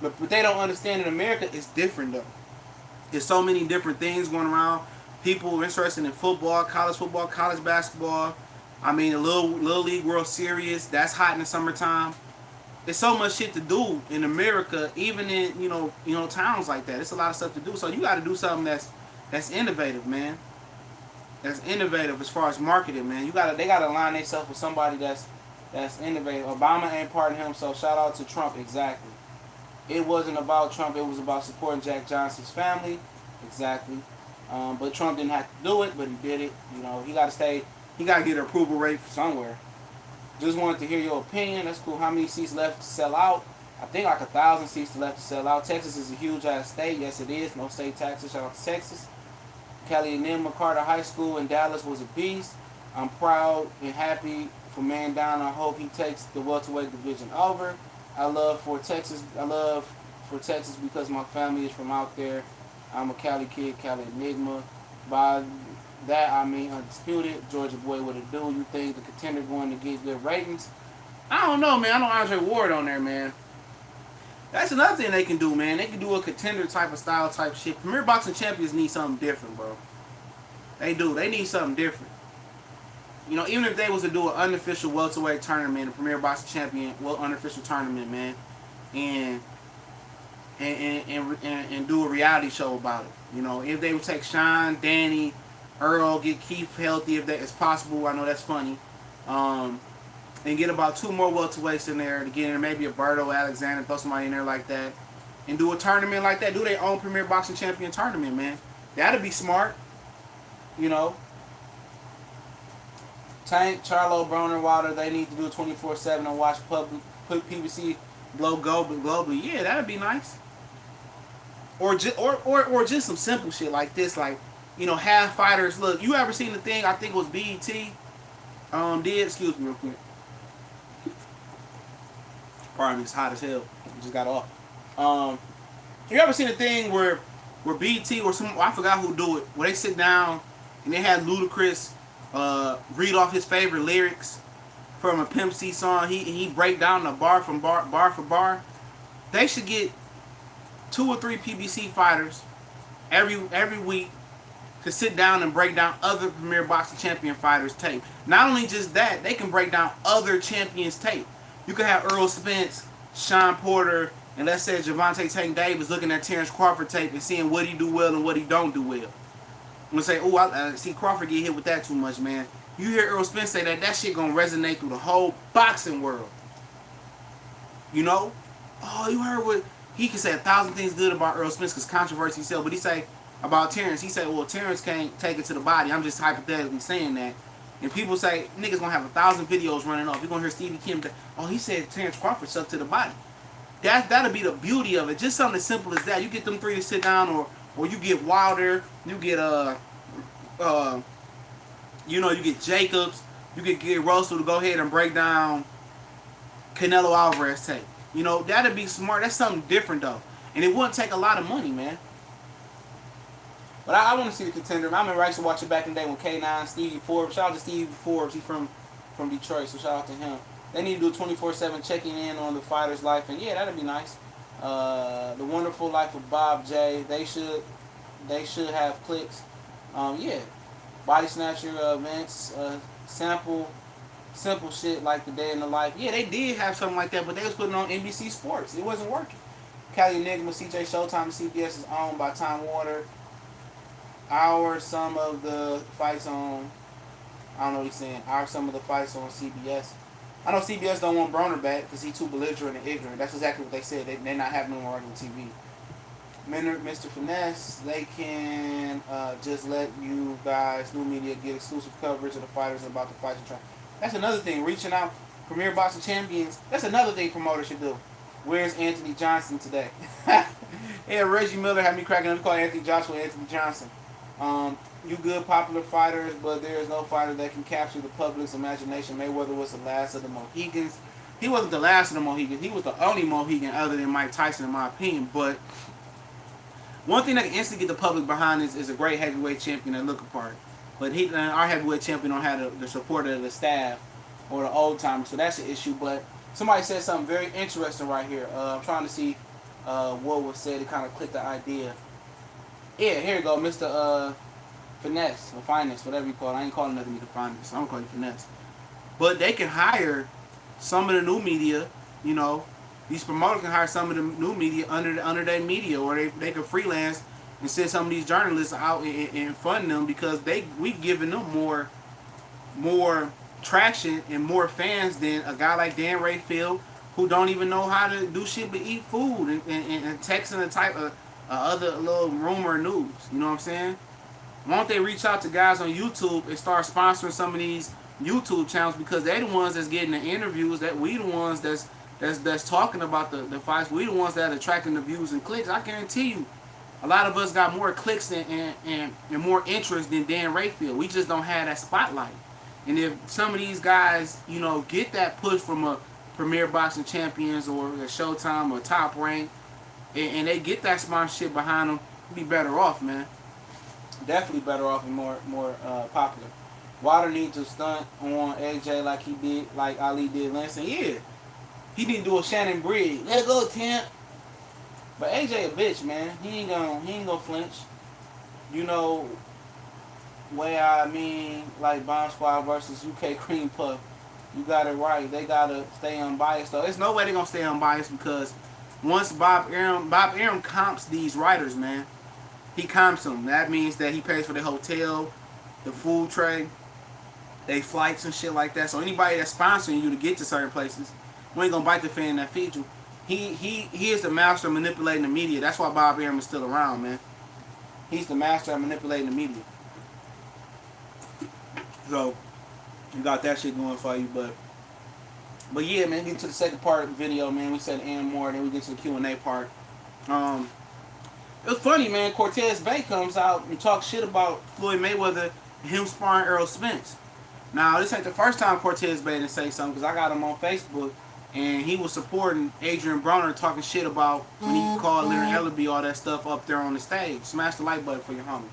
But they don't understand in America, it's different though. There's so many different things going around. People interested in football, college basketball. The Little League World Series, that's hot in the summertime. There's so much shit to do in America, even in towns like that. It's a lot of stuff to do. So you got to do something that's innovative, man. That's innovative as far as marketing, man. They gotta align themselves with somebody that's innovative. Obama ain't pardon him, so shout out to Trump. Exactly. It wasn't about Trump. It was about supporting Jack Johnson's family. Exactly. But Trump didn't have to do it, but he did it. You know, he got to get an approval rate somewhere. Just wanted to hear your opinion. That's cool. How many seats left to sell out? I think like 1,000 seats left to sell out. Texas is a huge ass state. Yes, it is. No state taxes. Shout out to Texas. Cali and Carter High School in Dallas was a beast. I'm proud and happy for Man Down. I hope he takes the welterweight division over. I love for Texas because my family is from out there. I'm a Cali kid, Cali Enigma. By that I mean undisputed. Georgia boy, what it do? You think the contender going to get good ratings? I don't know, man. I know Andre Ward on there, man. That's another thing they can do, man. They can do a contender type of style type shit. Premier Boxing Champions need something different, bro. They do. They need something different. You know, even if they was to do an unofficial welterweight tournament, a Premier Boxing Champion, unofficial tournament, man, and do a reality show about it. You know, if they would take Sean, Danny, Earl, get Keith healthy if that is possible. I know that's funny. And get about 2 more welterweights in there to get in, maybe a Berto Alexander, throw somebody in there like that, and do a tournament like that. Do their own Premier Boxing Champion tournament, man. That'd be smart. You know. Tank, Charlo, Broner, Wilder, they need to do 24/7 and watch PBC blow globally. Yeah, that'd be nice. Or just some simple shit like this, like, you know, have fighters. Look, you ever seen the thing? I think it was BET. Excuse me real quick. Pardon me, it's hot as hell. I just got off. You ever seen a thing where BET or I forgot who do it, where they sit down and they had Ludacris read off his favorite lyrics from a Pimp C song. He break down the bar for bar. They should get 2 or 3 PBC fighters every week to sit down and break down other Premier Boxing Champion fighters' tape. Not only just that, they can break down other champions' tape. You can have Earl Spence, Sean Porter, and let's say Gervonta Tank Davis looking at Terrence Crawford tape and seeing what he do well and what he don't do well. I'm gonna say, oh, I see Crawford get hit with that too much, man. You hear Earl Spence say that shit gonna resonate through the whole boxing world. You know? Oh, you heard what he can say 1,000 things good about Earl Spence because controversy himself, but he say about Terrence, he said, well, Terrence can't take it to the body. I'm just hypothetically saying that. And people say, niggas gonna have 1,000 videos running off. You're gonna hear Stevie Kim, oh, he said Terrence Crawford sucked to the body. That'll be the beauty of it. Just something as simple as that. You get them three to sit down, or you get Wilder, you get you get Jacobs, you get Russell to go ahead and break down Canelo Alvarez tape. You know, that'd be smart. That's something different though. And it wouldn't take a lot of money, man. But I want to see the contender. I remember I used to watch it back in the day when K9, Stevie Forbes. Shout out to Stevie Forbes. He's from Detroit, so shout out to him. They need to do a 24/7 checking in on the fighter's life, and yeah, that'd be nice. The Wonderful Life of Bob J. They should have clicks. Yeah, body snatcher events, simple shit like the day in the life. Yeah, they did have something like that, but they was putting on NBC Sports. It wasn't working. Cali Enigma, CJ Showtime, and CBS is owned by Time Warner. Some of the fights on, I don't know what he's saying, some of the fights on CBS. I know CBS don't want Broner back because he's too belligerent and ignorant. That's exactly what they said. They're not having him on regular TV. Mr. Finesse, they can just let you guys, new media, get exclusive coverage of the fighters about the fights and try. That's another thing. Reaching out, Premier Boxing Champions. That's another thing promoters should do. Where's Anthony Johnson today? Yeah, Reggie Miller had me cracking up. Call Anthony Joshua Anthony Johnson. You good popular fighters, but there is no fighter that can capture the public's imagination. Mayweather was the last of the Mohegans. He wasn't the last of the Mohegans. He was the only Mohegan other than Mike Tyson, in my opinion. But one thing that can instantly get the public behind is a great heavyweight champion that look apart. But our heavyweight champion don't have the support of the staff or the old timers, so that's an issue. But somebody said something very interesting right here. I'm trying to see what was said to kind of click the idea. Yeah, here you go, Mr. Finesse, or Finance, whatever you call it. I ain't calling nothing to Finance, so I'm calling you Finesse. But they can hire some of the new media, you know. These promoters can hire some of the new media under their media, or they can freelance and send some of these journalists out and fund them because we giving them more traction and more fans than a guy like Dan Rayfield who don't even know how to do shit but eat food and texting the type of other little rumor news. You know what I'm saying? Why don't they reach out to guys on YouTube and start sponsoring some of these YouTube channels because they're the ones that's getting the interviews, that we the ones that's talking about the fights. We the ones that are attracting the views and clicks. I guarantee you, a lot of us got more clicks and more interest than Dan Rayfield. We just don't have that spotlight. And if some of these guys, you know, get that push from a Premier Boxing Champions or a Showtime or Top Rank, and they get that sponsorship behind them, we'll be better off, man. Definitely better off and more popular. Wilder needs to stunt on AJ like Ali did Lansing. Yeah. He didn't do a Shannon Briggs. Let go, Temp. But AJ a bitch, man. He ain't gonna flinch. You know, way I mean, like Bomb Squad versus UK Cream Puff. You got it right. They gotta stay unbiased though. There's no way they're gonna stay unbiased because once Bob Arum comps these writers, man. He comps them. That means that he pays for the hotel, the food tray, they flights and shit like that. So anybody that's sponsoring you to get to certain places, we ain't gonna bite the fan that feeds you. He is the master of manipulating the media. That's why Bob Arum is still around, man. He's the master of manipulating the media. So you got that shit going for you, but yeah, man. Get to the second part of the video, man. We said and more, then we get to the Q&A part. It was funny, man. Cortez Bay comes out and talks shit about Floyd Mayweather and him sparring Earl Spence. Now, this ain't the first time Cortez Bay to say something because I got him on Facebook and he was supporting Adrian Broner talking shit about when he called Leonard Ellerby all that stuff up there on the stage. Smash the like button for your homie.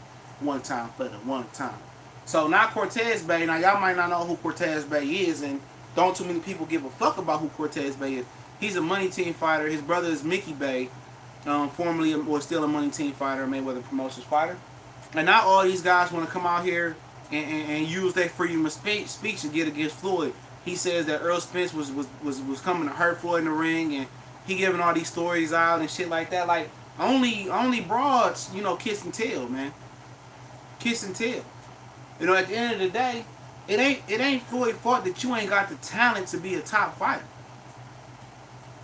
One time for the one time. So now Cortez Bay, now y'all might not know who Cortez Bay is and don't too many people give a fuck about who Cortez Bay is. He's a money team fighter. His brother is Mickey Bay. formerly or still a Money Team fighter, Mayweather Promotions fighter. And not all these guys want to come out here and use their freedom of speech to get against Floyd. He says that Earl Spence was coming to hurt Floyd in the ring, and he giving all these stories out and shit like that. Like only broads, kiss and tell, man. Kiss and tell. At the end of the day, it ain't Floyd's fault that you ain't got the talent to be a top fighter.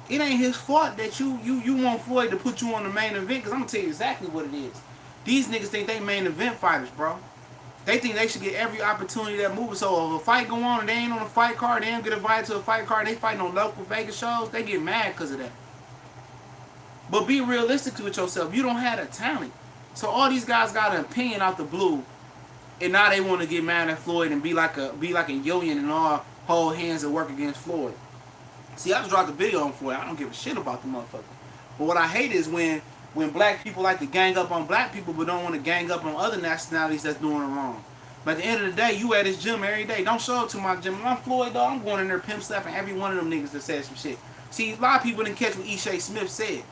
It ain't his fault that you want Floyd to put you on the main event, because I'm going to tell you exactly what it is. These niggas think they main event fighters, bro. They think they should get every opportunity that moves. So if a fight go on and they ain't on a fight card, they don't get invited to a fight card, they fighting on local Vegas shows, they get mad because of that. But be realistic with yourself. You don't have the talent. So all these guys got an opinion out the blue, and now they want to get mad at Floyd and be like a yo-yin and all hold hands and work against Floyd. See, I just dropped a video on Floyd. I don't give a shit about the motherfucker. But what I hate is when black people like to gang up on black people but don't want to gang up on other nationalities that's doing it wrong. But at the end of the day, you at this gym every day. Don't show up to my gym. If I'm Floyd, though, I'm going in there pimp slapping every one of them niggas that said some shit. See, a lot of people didn't catch what Ishay Smith said.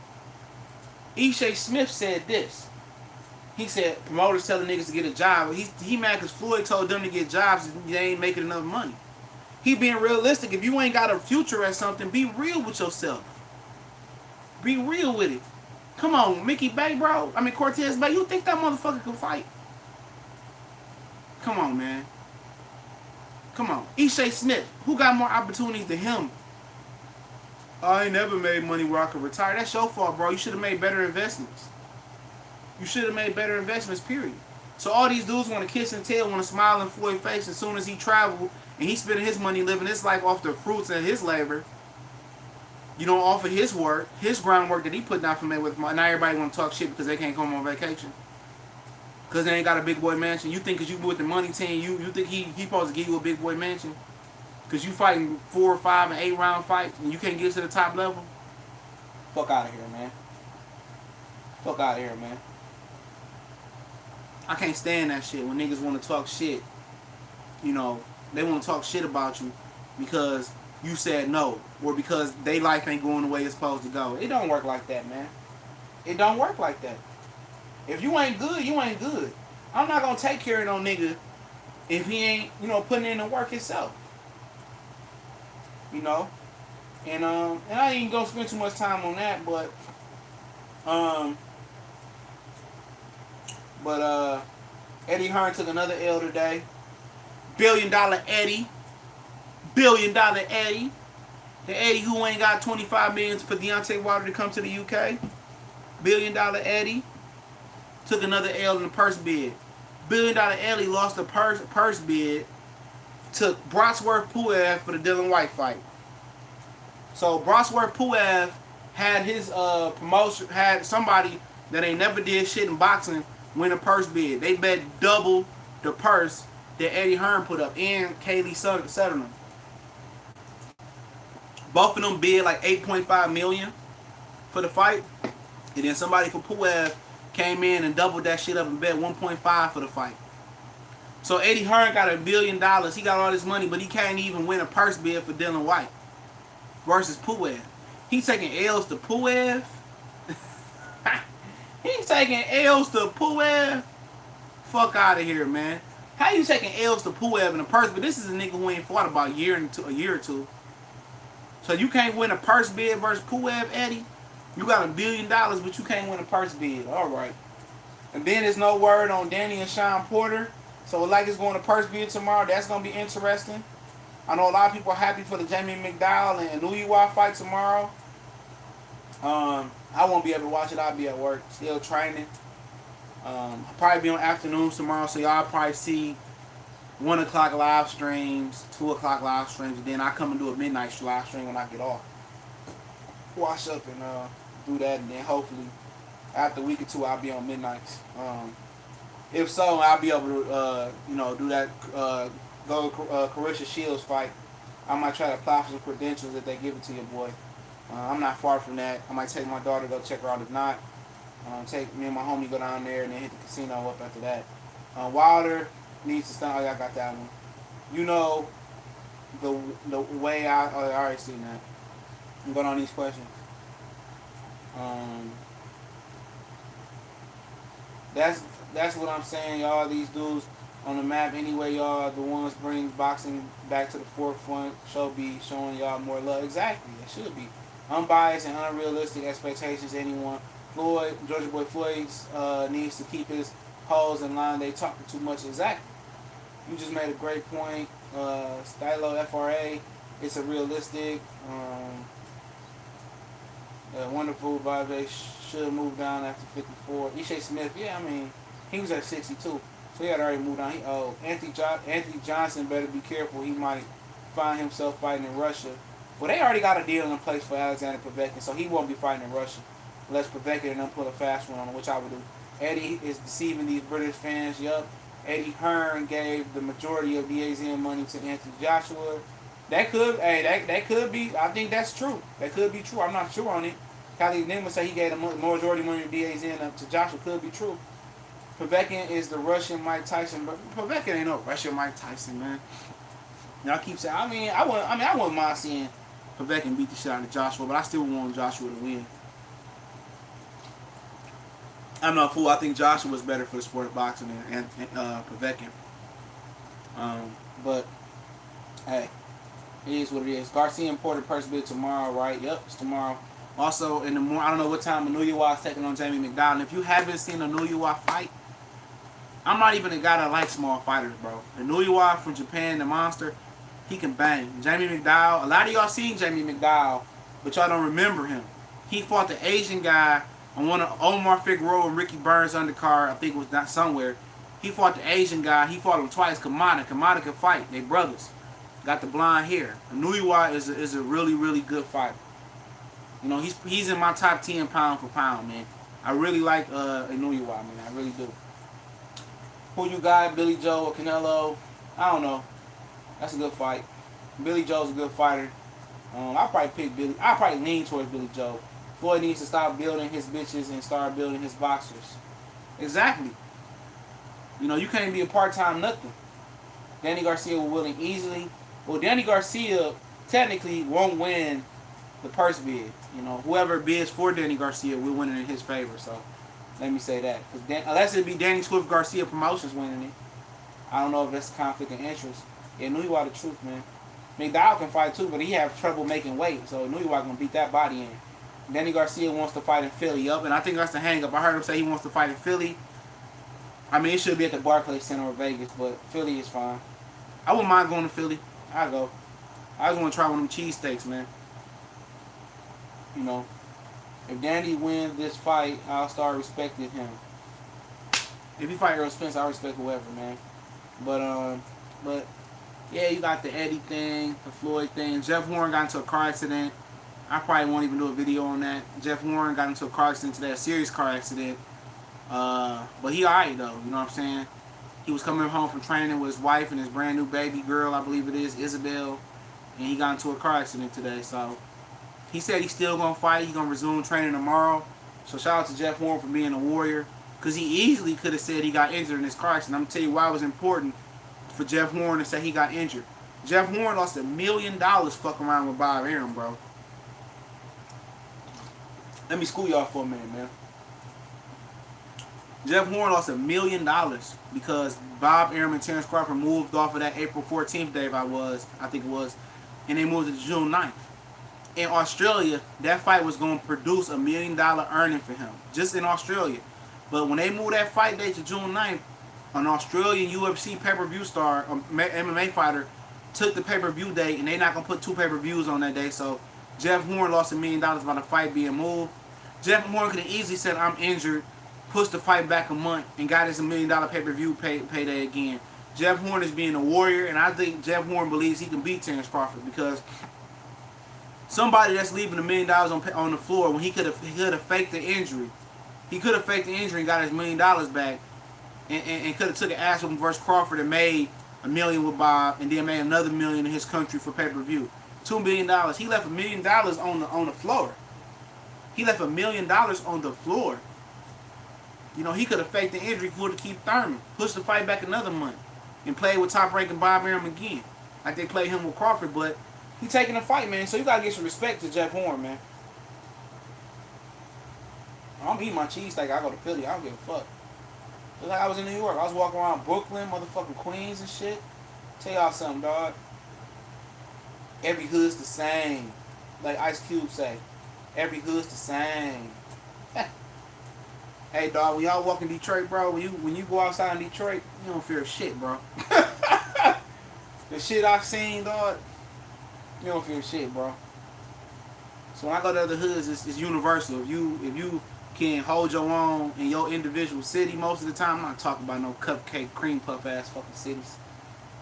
Ishay Smith said this. He said promoters telling niggas to get a job. He mad because Floyd told them to get jobs and they ain't making enough money. He being realistic. If you ain't got a future at something, be real with yourself. Be real with it. Come on, Mickey Bay, bro. Cortez Bay. You think that motherfucker can fight? Come on, man. Come on. Ishay Smith. Who got more opportunities than him? I ain't never made money where I could retire. That's your fault, bro. You should have made better investments. You should have made better investments, period. So all these dudes want to kiss and tell, want to smile in Floyd's face as soon as he traveled and he's spending his money living his life off the fruits of his labor. Off of his work, his groundwork that he put down for Mayweather. Now everybody want to talk shit because they can't come on vacation. Because they ain't got a big boy mansion. You think because you with the money team, you think he supposed to give you a big boy mansion? Because you fighting 4, 5, and 8 round fights and you can't get to the top level? Fuck out of here, man. Fuck out of here, man. I can't stand that shit when niggas want to talk shit. They want to talk shit about you because you said no, or because they life ain't going the way it's supposed to go. It don't work like that, man. It don't work like that. If you ain't good, you ain't good. I'm not gonna take care of no nigga if he ain't, putting in the work himself. And I ain't gonna spend too much time on that, but Eddie Hearn took another L today. $1 billion Eddie. $1 billion Eddie. The Eddie who ain't got $25 million for Deontay Wilder to come to the UK. $1 billion Eddie took another L in the purse bid. $1 billion Eddie lost the purse bid to Brosworth Puev for the Dylan White fight. So Brosworth Puev had his promotion, had somebody that ain't never did shit in boxing win a purse bid. They bet double the purse that Eddie Hearn put up and Kaylee Sutherland. Both of them bid like $8.5 million for the fight. And then somebody for Puev came in and doubled that shit up and bet 1.5 for the fight. So Eddie Hearn got $1 billion. He got all this money, but he can't even win a purse bid for Dylan White versus Puev. He's taking L's to Puev. He's taking L's to Puev. Fuck out of here, man. How you taking L's to Puev in a purse? But this is a nigga who ain't fought about a year or two. So you can't win a purse bid versus Puev, Eddie? You got $1 billion, but you can't win a purse bid. All right. And then there's no word on Danny and Sean Porter. So like it's going to purse bid tomorrow. That's going to be interesting. I know a lot of people are happy for the Jamie McDowell and Nuyuwa fight tomorrow. I won't be able to watch it. I'll be at work, still training. I'll probably be on afternoons tomorrow, so y'all probably see 1 o'clock live streams, 2 o'clock live streams, and then I come and do a midnight live stream when I get off. Wash up and do that, and then hopefully after a week or two I'll be on midnights. If so, I'll be able to do that go Carissa Shields fight. I might try to apply for some credentials if they give it to your boy. I'm not far from that. I might take my daughter to go check her out. If not, take me and my homie go down there and then hit the casino up after that. Wilder needs to start. Oh, yeah, I got that one. The way I already seen that. I'm going on these questions. That's that's what I'm saying, y'all. These dudes on the map anyway, y'all. The ones bring boxing back to the forefront. Should be showing y'all more love. Exactly, it should be unbiased and unrealistic expectations. Anyone, Floyd, Georgia Boy Floyd needs to keep his hoes in line. They talking too much. Exactly. You just made a great point. Stylo FRA. It's a realistic. Wonderful vibe. They should move down after 54. Ishe Smith, yeah, I mean, he was at 62, so he had already moved on. Anthony Johnson better be careful. He might find himself fighting in Russia. Well, they already got a deal in place for Alexander Povetkin, so he won't be fighting in Russia unless Povetkin and them pull a fast one on him, which I would do. Eddie is deceiving these British fans. Yup. Eddie Hearn gave the majority of DAZN money to Anthony Joshua. That could be. I think that's true. That could be true. I'm not sure on it. Khalid Nima say he gave the majority money to DAZN to Joshua. Could be true. Povetkin is the Russian Mike Tyson, but Povetkin ain't no Russian Mike Tyson, man. Y'all keep saying. I wouldn't mind seeing Povetkin beat the shit out of Joshua, but I still want Joshua to win. I'm not a fool. I think Joshua was better for the sport of boxing than Povetkin. But hey, it is what it is. Garcia and Porter Purse bid tomorrow, right? Yep, it's tomorrow. Also in the morning, I don't know what time Anuyawa is taking on Jamie McDowell. And if you haven't seen Anuyawa fight, I'm not even a guy that likes small fighters, bro. Anuyawa from Japan, the monster, he can bang. Jamie McDowell, a lot of y'all seen Jamie McDowell, but y'all don't remember him. He fought the Asian guy on one of Omar Figueroa and Ricky Burns undercard. I think it was not somewhere. He fought the Asian guy. He fought him twice. Kamada can fight. They brothers. Got the blonde hair. Anuyawa is a really, really good fighter. You know, he's in my top 10 pound for pound, man. I really like Anuyawa, man. I really do. Who you got, Billy Joe or Canelo? I don't know. That's a good fight. Billy Joe's a good fighter. I'll probably pick Billy. I'll probably lean towards Billy Joe. Floyd needs to stop building his bitches and start building his boxers. Exactly. You know, you can't be a part-time nothing. Danny Garcia will win easily. Well, Danny Garcia technically won't win the purse bid. You know, whoever bids for Danny Garcia will win it in his favor. So, let me say that. Unless it be Danny Swift Garcia Promotions winning it. I don't know if that's a conflict of interest. Yeah, Anuyawa the truth, man. McDowell can fight too, but he have trouble making weight. So, Anuyawa gonna beat that body in. Danny Garcia wants to fight in Philly, up, and I think that's the hang-up. I heard him say he wants to fight in Philly. I mean, it should be at the Barclays Center or Vegas, but Philly is fine. I wouldn't mind going to Philly. I'll go. I just want to try one of them cheesesteaks, man. You know, if Danny wins this fight, I'll start respecting him. If he fight Earl Spence, I'll respect whoever, man. But yeah, you got the Eddie thing, the Floyd thing. Jeff Warren got into a car accident. I probably won't even do a video on that. Jeff Warren got into a car accident today, a serious car accident. But he alright though, you know what I'm saying? He was coming home from training with his wife and his brand new baby girl, I believe it is, Isabel. And he got into a car accident today, so he said he's still gonna fight. He's gonna resume training tomorrow. So shout out to Jeff Warren for being a warrior. Because he easily could have said he got injured in this car accident. I'm gonna tell you why it was important for Jeff Warren to say he got injured. Jeff Warren lost $1 million fucking around with Bob Arum, bro. Let me school y'all for a minute, man. Jeff Warren lost $1 million because Bob Arum and Terrence Crawford moved off of that April 14th day, I think it was, and they moved it to June 9th. In Australia, that fight was going to produce $1 million earning for him, just in Australia. But when they moved that fight date to June 9th, an Australian UFC pay-per-view star, MMA fighter, took the pay-per-view date, and they're not going to put 2 pay-per-views on that day, so Jeff Warren lost $1 million by the fight being moved. Jeff Warren could have easily said, I'm injured, pushed the fight back a month, and got his $1 million pay-per-view payday again. Jeff Warren is being a warrior, and I think Jeff Warren believes he can beat Terrence Crawford because somebody that's leaving $1 million on the floor when he could have faked the injury. He could have faked the injury and got his $1 million back, and could have took an ass whooping versus Crawford and made $1 million with Bob, and then made another $1 million in his country for pay-per-view. $2 million. He left $1 million on the floor. He left $1 million on the floor. You know, he could have faked the injury for to keep Thurman, pushed the fight back another month, and played with top-ranking Bob Arum again, like they played him with Crawford. But he taking the fight, man. So you gotta give some respect to Jeff Warren, man. I'm eating my cheesesteak. I go to Philly. I don't give a fuck. It's like I was in New York. I was walking around Brooklyn, motherfucking Queens and shit. Tell y'all something, dog. Every hood's the same. Like Ice Cube say. Every hood's the same. Hey, dog, when y'all walk in Detroit, bro, when you go outside in Detroit, you don't fear shit, bro. The shit I seen, dog, you don't fear shit, bro. So when I go to other hoods, it's universal. If you can hold your own in your individual city most of the time, I'm not talking about no cupcake, cream puff ass fucking cities.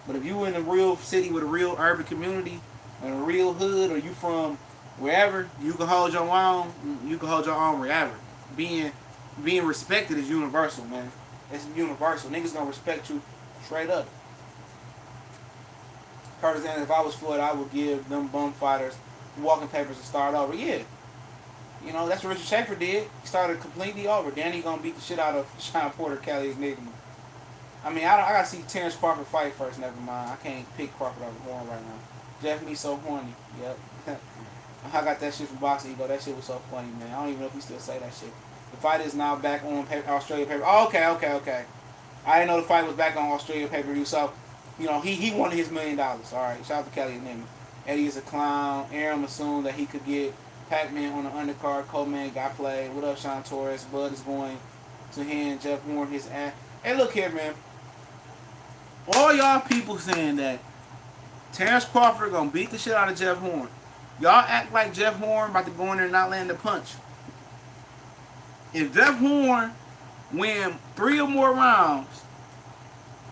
But if you in a real city with a real urban community and a real hood, or you from wherever, you can hold your own. You can hold your own wherever. Being respected is universal, man. It's universal. Niggas gonna respect you straight up. Curtis, if I was Floyd, I would give them bum fighters walking papers to start over. Yeah. You know, that's what Richard Schaefer did. He started completely over. Danny gonna beat the shit out of Sean Porter, Kelly Enigma. I mean, I gotta see Terrence Crawford fight first. Never mind. I can't pick Crawford over Horn right now. Jeff me so horny. Yep. I got that shit from Boxing Ego. That shit was so funny, man. I don't even know if he still say that shit. The fight is now back on Australia pay-per-view. Oh, okay. I didn't know the fight was back on Australia pay-per-view. So, you know, he wanted his $1 million. All right, shout out to Kelly Enigma. Eddie is a clown. Aaron assumed that he could get Pac-Man on the undercard. Coleman got played. What up, Sean Torres? Bud is going to hand Jeff Horn his ass. Hey, look here, man. All y'all people saying that Terrence Crawford gonna beat the shit out of Jeff Horn. Y'all act like Jeff Horn about to go in there and not land a punch. If Jeff Horn win 3 or more rounds,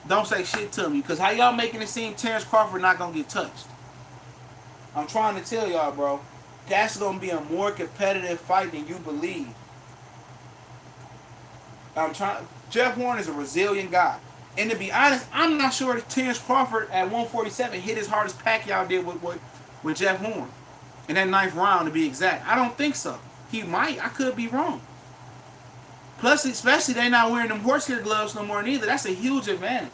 don't say shit to me. Because how y'all making it seem Terrence Crawford not going to get touched? I'm trying to tell y'all, bro. That's going to be a more competitive fight than you believe. Jeff Horn is a resilient guy. And to be honest, I'm not sure that Terrence Crawford at 147 hit as hard as Pacquiao did with Jeff Horn. In that 9th round, to be exact. I don't think so. He might. I could be wrong. Plus, especially they not wearing them horsehair gloves no more neither. That's a huge advantage.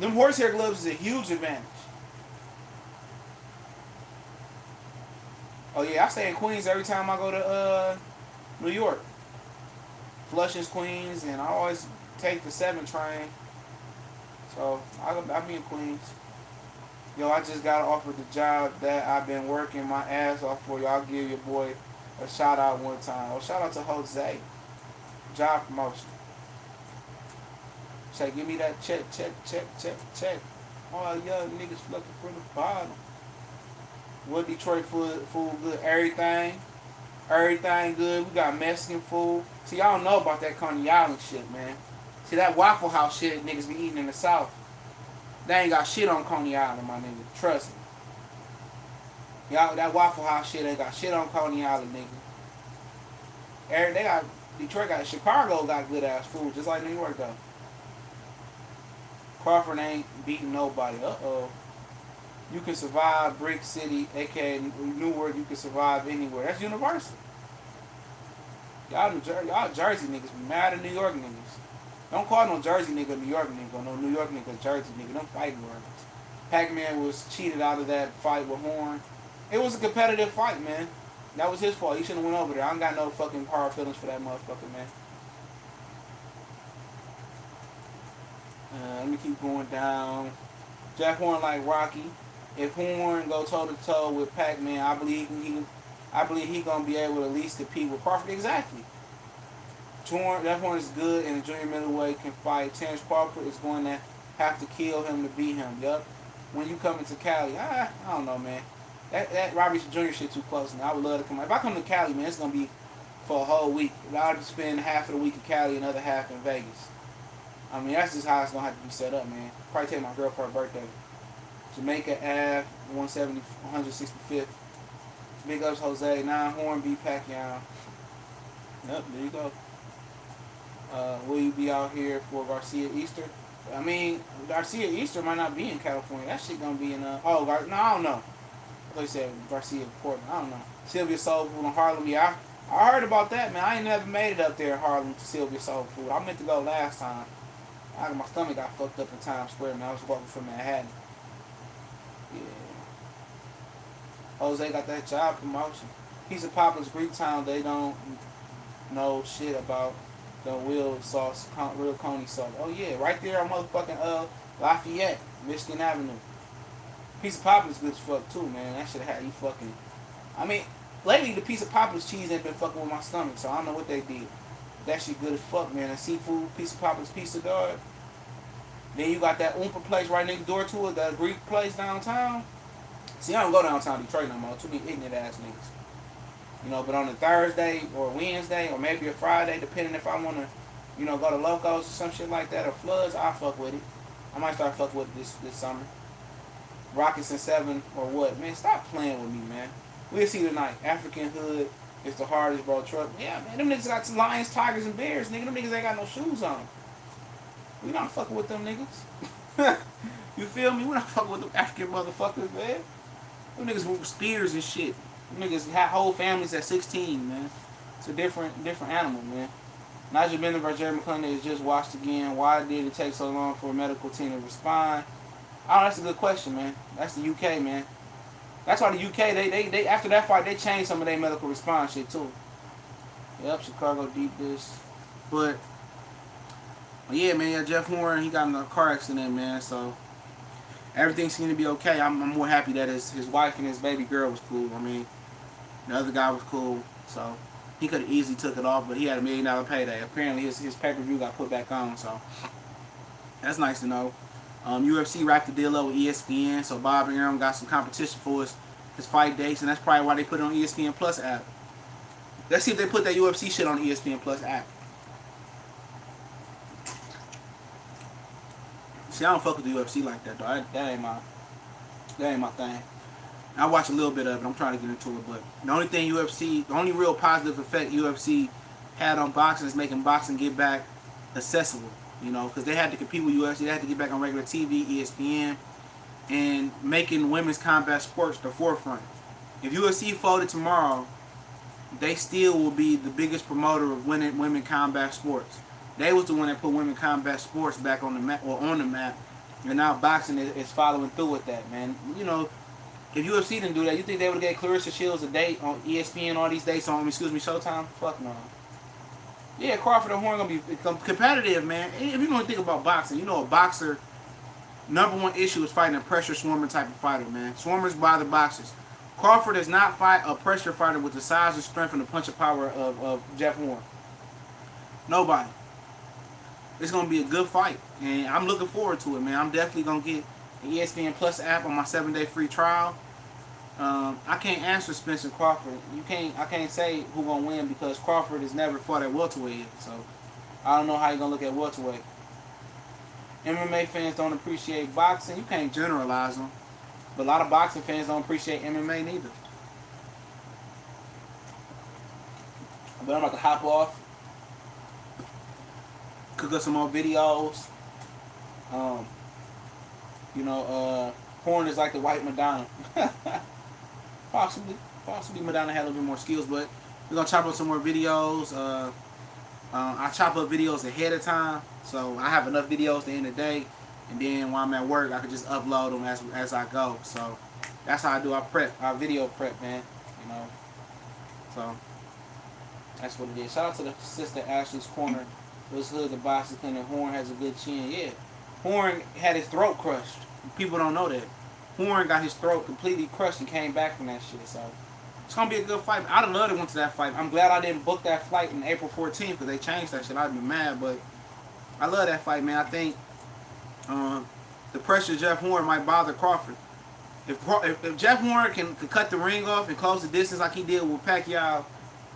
Them horsehair gloves is a huge advantage. Oh yeah, I stay in Queens every time I go to New York. Flushing's Queens, and I always take the 7 train. So I be in Queens. Yo, I just got offered the job that I've been working my ass off for. Y'all give your boy a shout out one time. Oh, shout out to Jose. Job promotion. Say, give me that check. All young niggas looking from the bottom. What Detroit food good? Everything good. We got Mexican food. See, y'all don't know about that Coney Island shit, man. See, that Waffle House shit niggas be eating in the South. They ain't got shit on Coney Island, my nigga. Trust me. Y'all, that Waffle House shit ain't got shit on Coney Island, nigga. Detroit got, Chicago got good ass food, just like New York though. Crawford ain't beating nobody. You can survive Brick City, aka Newark. You can survive anywhere. That's universal. Y'all Jersey niggas be mad at New York niggas. Don't call no Jersey nigga New York nigga, no New York nigga Jersey nigga. Them fighting words. Pac-Man was cheated out of that fight with Horn. It was a competitive fight, man. That was his fault. He shouldn't have went over there. I don't got no fucking hard feelings for that motherfucker, man. Let me keep going down. Jeff Horn like Rocky. If Horn go toe to toe with Pac-Man, I believe he gonna be able to at least compete with Crawford. Exactly. Jeff Horn is good in the junior middleweight, can fight. Terrence Crawford is going to have to kill him to beat him. Yup. When you come into Cali, I don't know, man. That Robbie Jr. shit too close. Now I would love to come. If I come to Cali, man, it's gonna be for a whole week. I'll spend half of the week in Cali, another half in Vegas. I mean, that's just how it's gonna have to be set up, man. Probably take my girl for her birthday. Jamaica Ave, 165th. Big ups, Jose. 9 Horn beat Pacquiao. Yep, there you go. Will you be out here for Garcia Easter? I mean, Garcia Easter might not be in California. That shit gonna be in no, I don't know. I thought you said Garcia Portland. I don't know. Sylvia Soul Food in Harlem. Yeah, I heard about that, man. I ain't never made it up there in Harlem to Sylvia Soul Food. I meant to go last time. My stomach got fucked up in Times Square, man. I was walking from Manhattan. Yeah. Jose got that job promotion. He's a populous Greek town they don't know shit about. The real sauce, real coney sauce. Oh yeah, right there on motherfucking Lafayette, Michigan Avenue. Piece of Popeyes good as fuck too, man. That should have had you fucking. I mean, lately the piece of Popeyes cheese ain't been fucking with my stomach, so I don't know what they did. That shit good as fuck, man. A seafood piece of Popeyes pizza, dog. Then you got that Oompa place right next door to it, that Greek place downtown. See, I don't go downtown Detroit no more. Too many ignorant ass niggas. You know, but on a Thursday or Wednesday or maybe a Friday, depending if I want to, you know, go to Locos or some shit like that or Floods, I'll fuck with it. I might start fucking with it this summer. Rockets and 7 or what? Man, stop playing with me, man. We'll see tonight. African Hood is the hardest, bro. Truck. Yeah, man, them niggas got lions, tigers, and bears, nigga. Them niggas ain't got no shoes on. We not fucking with them niggas. You feel me? We not fucking with them African motherfuckers, man. Them niggas with spears and shit. Them niggas have whole families at 16, man. It's a different animal, man. Nigel Bendiver, Jerry McClendon is just watched again. Why did it take so long for a medical team to respond? Oh, that's a good question, man. That's the UK, man. That's why the UK, they after that fight, they changed some of their medical response shit, too. Yep, Chicago deep this. But, yeah, man, yeah, Jeff Horn, he got in a car accident, man, so everything seemed to be okay. I'm more happy that his wife and his baby girl was cool. I mean, the other guy was cool, so he could have easily took it off, but he had $1 million payday. Apparently, his pay-per-view got put back on, so that's nice to know. UFC wrapped the deal up with ESPN, so Bob Arum got some competition for his fight dates, and that's probably why they put it on ESPN Plus app. Let's see if they put that UFC shit on the ESPN Plus app. See, I don't fuck with the UFC like that, though. That ain't my thing. I watch a little bit of it. I'm trying to get into it, but the only real positive effect UFC had on boxing is making boxing get back accessible. You know, because they had to compete with UFC, they had to get back on regular TV, ESPN, and making women's combat sports the forefront. If UFC folded tomorrow, they still will be the biggest promoter of women combat sports. They was the one that put women combat sports back on the map, and now boxing is following through with that, man. You know, if UFC didn't do that, you think they would have gave Clarissa Shields a date on ESPN, all these dates on, Showtime? Fuck no. Yeah, Crawford and Horn gonna be competitive, man. If you don't think about boxing, you know a boxer, number one issue is fighting a pressure swarmer type of fighter, man. Swarmers bother boxers. Crawford does not fight a pressure fighter with the size and strength and the punch power of Jeff Horn. Nobody. It's gonna be a good fight, and I'm looking forward to it, man. I'm definitely gonna get the ESPN Plus app on my 7-day free trial. I can't answer Spencer Crawford. I can't say who gonna win because Crawford has never fought at welterweight yet, so I don't know how you gonna look at welterweight. MMA fans don't appreciate boxing. You can't generalize them, but a lot of boxing fans don't appreciate MMA neither. But I'm about to hop off, cook up some more videos. Horn is like the white Madonna. Possibly Madonna had a little bit more skills, but we're gonna chop up some more videos. I chop up videos ahead of time, so I have enough videos at the end of the day, and then while I'm at work, I can just upload them as I go. So that's how I do our video prep, man. You know, so that's what it is. Shout out to the sister Ashley's Corner. Those hood the boxing clinic. Horn has a good chin. Yeah, Horn had his throat crushed. People don't know that. Horn got his throat completely crushed and came back from that shit. So it's gonna be a good fight. I'd have loved to went to that fight. I'm glad I didn't book that flight on April 14th because they changed that shit. I'd be mad, but I love that fight, man. I think the pressure of Jeff Horn might bother Crawford. If Jeff Horn can cut the ring off and close the distance like he did with Pacquiao,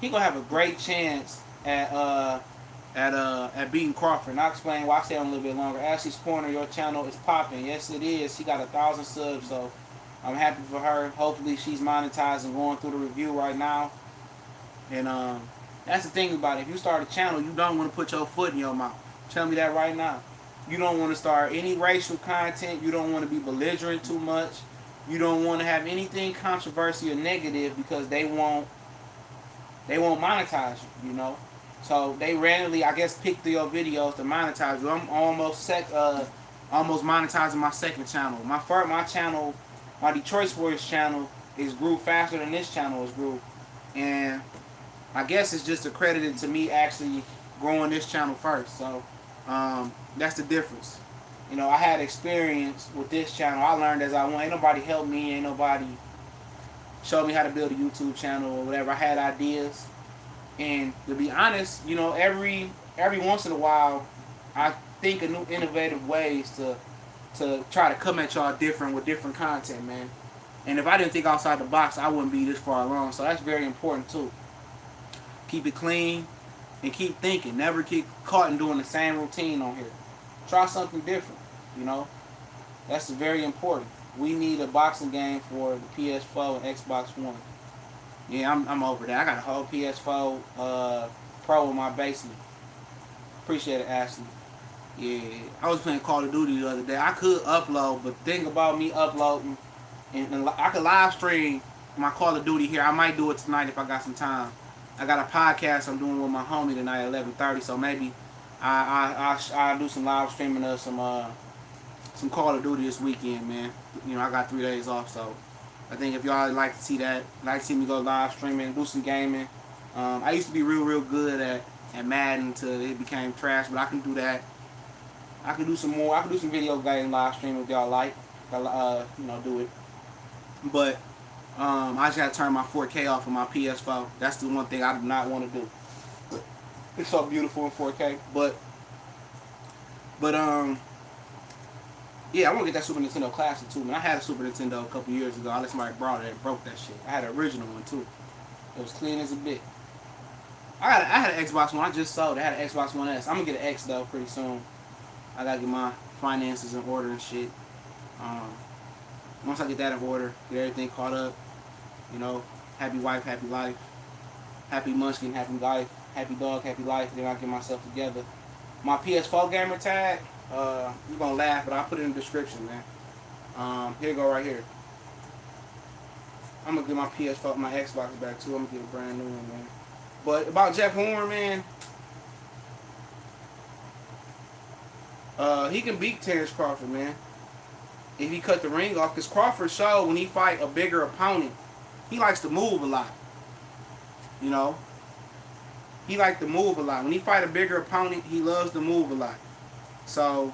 he gonna have a great chance at beating Crawford. And I'll explain why I stay on a little bit longer. Ashley's Corner, your channel is popping. Yes, it is. She got 1,000 subs, so I'm happy for her. Hopefully, she's monetized and going through the review right now. And that's the thing about it. If you start a channel, you don't want to put your foot in your mouth. Tell me that right now. You don't want to start any racial content. You don't want to be belligerent too much. You don't want to have anything controversial or negative because they won't monetize you, you know. So they randomly, I guess, pick through your videos to monetize you. I'm almost monetizing my second channel. My channel, my Detroit Warriors channel, grew faster than this channel has grew, and I guess it's just accredited to me actually growing this channel first. So that's the difference. You know, I had experience with this channel. I learned as I went. Ain't nobody helped me. Ain't nobody showed me how to build a YouTube channel or whatever. I had ideas, and to be honest, you know, every once in a while, I think of new innovative ways to try to come at y'all different with different content, man. And if I didn't think outside the box, I wouldn't be this far along. So that's very important too. Keep it clean and keep thinking. Never get caught in doing the same routine on here. Try something different, you know. That's very important. We need a boxing game for the PS4 and Xbox One. Yeah, I'm over that. I got a whole PS4 Pro in my basement. Appreciate it, Ashley. Yeah, I was playing Call of Duty the other day. I could upload, but think about me uploading, and I could live stream my Call of Duty here. I might do it tonight if I got some time. I got a podcast I'm doing with my homie tonight at 11:30, so maybe I'll do some live streaming of some Call of Duty this weekend, man. You know, I got 3 days off, so I think if y'all like to see that, like to see me go live streaming, do some gaming. I used to be real good at Madden until it became trash, but I can do that. I can do some more. I can do some video game live streaming if y'all like. You know, do it. But I just got to turn my 4K off of my PS4. That's the one thing I do not want to do. It's so beautiful in 4K. But yeah, I want to get that Super Nintendo Classic too, man. I had a Super Nintendo a couple years ago. I let somebody borrow it and broke that shit. I had an original one too. It was clean as a bit. I had an Xbox One. I just sold it. I had an Xbox One S. I'm going to get an X though pretty soon. I got to get my finances in order and shit. Once I get that in order, get everything caught up, you know, happy wife, happy life, happy munchkin, happy life, happy dog, happy life, then I'll get myself together. My PS4 gamer tag, you're going to laugh, but I'll put it in the description, man. Here you go right here. I'm going to get my PS4, my Xbox back too. I'm going to get a brand new one, man. But about Jeff Horn, man, he can beat Terrence Crawford, man. If he cut the ring off, because Crawford showed when he fight a bigger opponent, he likes to move a lot. You know, he likes to move a lot. When he fight a bigger opponent, he loves to move a lot. So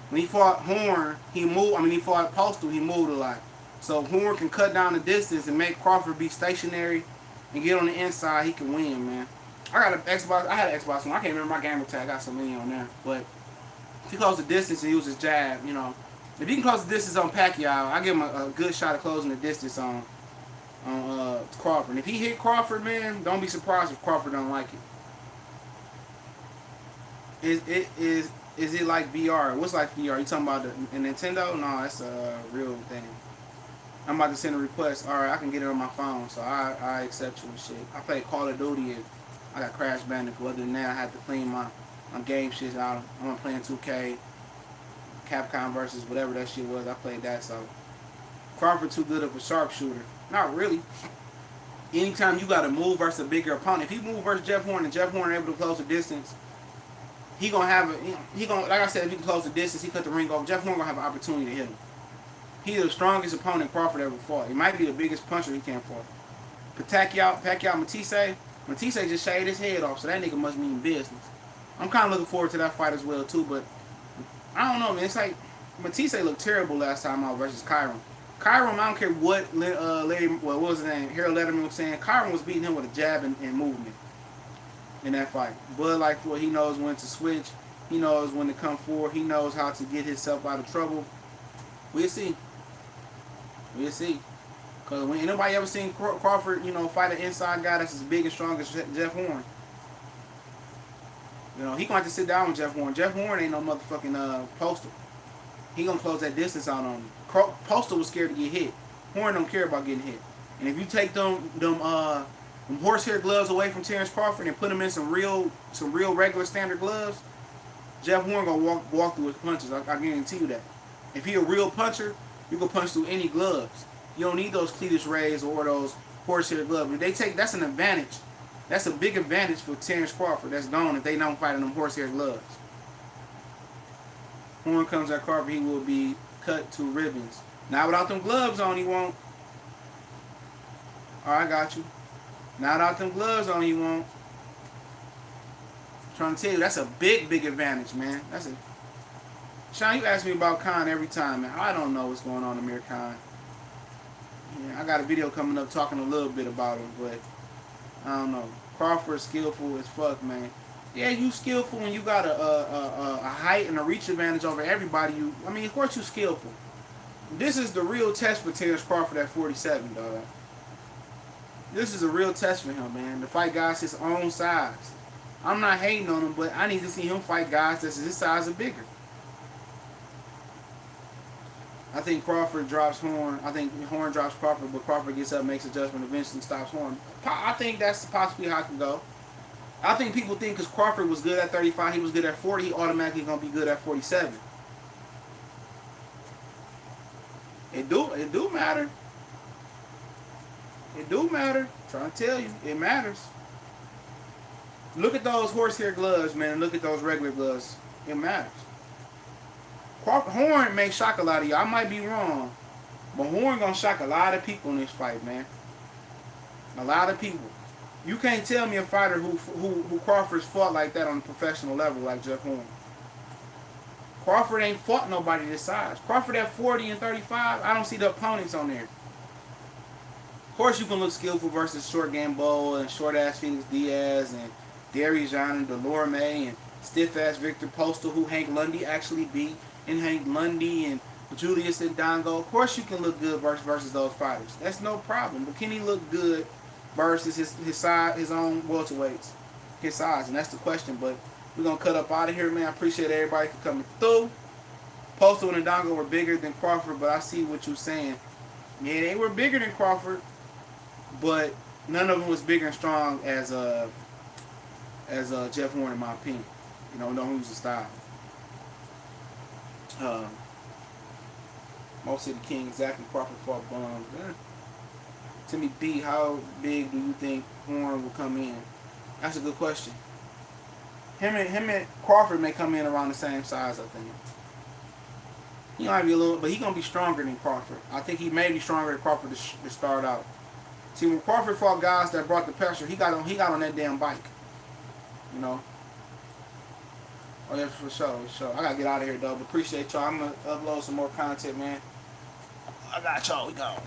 when he fought Horn, he moved. I mean, he fought Postal, he moved a lot. So if Horn can cut down the distance and make Crawford be stationary and get on the inside, he can win, man. I got an Xbox. I had an Xbox One. I can't remember my gamer tag. I got so many on there, but if he closed the distance and used his jab, you know. If he can close the distance on Pacquiao, I give him a good shot of closing the distance on Crawford. And if he hit Crawford, man, don't be surprised if Crawford don't like it. Is it like VR? What's like VR? You talking about the Nintendo? No, that's a real thing. I'm about to send a request. All right, I can get it on my phone, so I accept you and shit. I play Call of Duty and I got Crash Bandicoot. Other than that, I had to clean my game shit out. I'm playing 2K. Capcom versus whatever that shit was, I played that. So Crawford too good of a sharpshooter. Not really. Anytime you got to move versus a bigger opponent, if he move versus Jeff Horn and Jeff Horn able to close the distance, he gonna have a he gonna, like I said, if he can close the distance, he cut the ring off. Jeff Horn gonna have an opportunity to hit him. He's the strongest opponent Crawford ever fought. He might be the biggest puncher he can fight. But Pacquiao Matisse just shaved his head off, so that nigga must mean business. I'm kind of looking forward to that fight as well too, but I don't know, man. It's like Matisse looked terrible last time out versus Kyron. Kyron, I don't care what what was his name? Harold Letterman was saying. Kyron was beating him with a jab and movement in that fight. But like, he knows when to switch. He knows when to come forward. He knows how to get himself out of trouble. We'll see. We'll see. Because when anybody ever seen Crawford, you know, fight an inside guy that's as big and strong as Jeff Horn. You know, he gonna have to sit down with Jeff Horn. Jeff Horn ain't no motherfucking Postal. He gonna close that distance out on him. Postal was scared to get hit. Horn don't care about getting hit. And if you take them horsehair gloves away from Terrence Crawford and put him in some real regular standard gloves, Jeff Horn gonna walk through his punches. I guarantee you that. If he a real puncher, you can punch through any gloves. You don't need those Cletus Rays or those horsehair gloves. If that's an advantage. That's a big advantage for Terrence Crawford. That's gone if they don't fight in them horsehair gloves. Horn comes at Crawford, he will be cut to ribbons. Now without them gloves on, he won't. Alright, I got you. Now without them gloves on, he won't. Trying to tell you, that's a big, big advantage, man. That's a Sean, you ask me about Khan every time, man. I don't know what's going on, Amir Khan. Yeah, I got a video coming up talking a little bit about him, but I don't know. Crawford's skillful as fuck, man. Yeah, you skillful when you got a height and a reach advantage over everybody. I mean, of course you skillful. This is the real test for Terrence Crawford at 47, dog. This is a real test for him, man. To fight guys his own size. I'm not hating on him, but I need to see him fight guys that's his size or bigger. I think Crawford drops Horn. I think Horn drops Crawford, but Crawford gets up, makes adjustment, eventually stops Horn. I think that's possibly how it can go. I think people think because Crawford was good at 35, he was good at 40, he automatically going to be good at 47. It do matter. It do matter. I'm trying to tell you, it matters. Look at those horsehair gloves, man, and look at those regular gloves. It matters. Horn may shock a lot of y'all. I might be wrong, but Horn gonna shock a lot of people in this fight, man. A lot of people. You can't tell me a fighter who Crawford's fought like that on a professional level like Jeff Horn. Crawford ain't fought nobody this size. Crawford at 40 and 35, I don't see the opponents on there. Of course, you can look skillful versus short Gamboa and short ass Felix Diaz and Darius John and Delorme and stiff ass Victor Postal, who Hank Lundy actually beat, and Hank Lundy and Julius Ndongo. Of course, you can look good versus those fighters. That's no problem. But can he look good versus his size, his own welterweights, his size? And that's the question. But we're gonna cut up out of here, man. I appreciate everybody for coming through. Postal and Ndongo were bigger than Crawford, but I see what you're saying. Yeah, they were bigger than Crawford, but none of them was bigger and strong as Jeff Horn, in my opinion. You know, no who's the style. Most of the King, exactly. Crawford fought bums. Timmy B, how big do you think Horn will come in? That's a good question. Him and Crawford may come in around the same size, I think. He might be a little, but he gonna be stronger than Crawford. I think he may be stronger than Crawford to start out. See, when Crawford fought guys that brought the pressure, he got on that damn bike. You know. Oh yeah, for sure, for sure. I gotta get out of here, though. But appreciate y'all. I'm gonna upload some more content, man. I got y'all. We gone.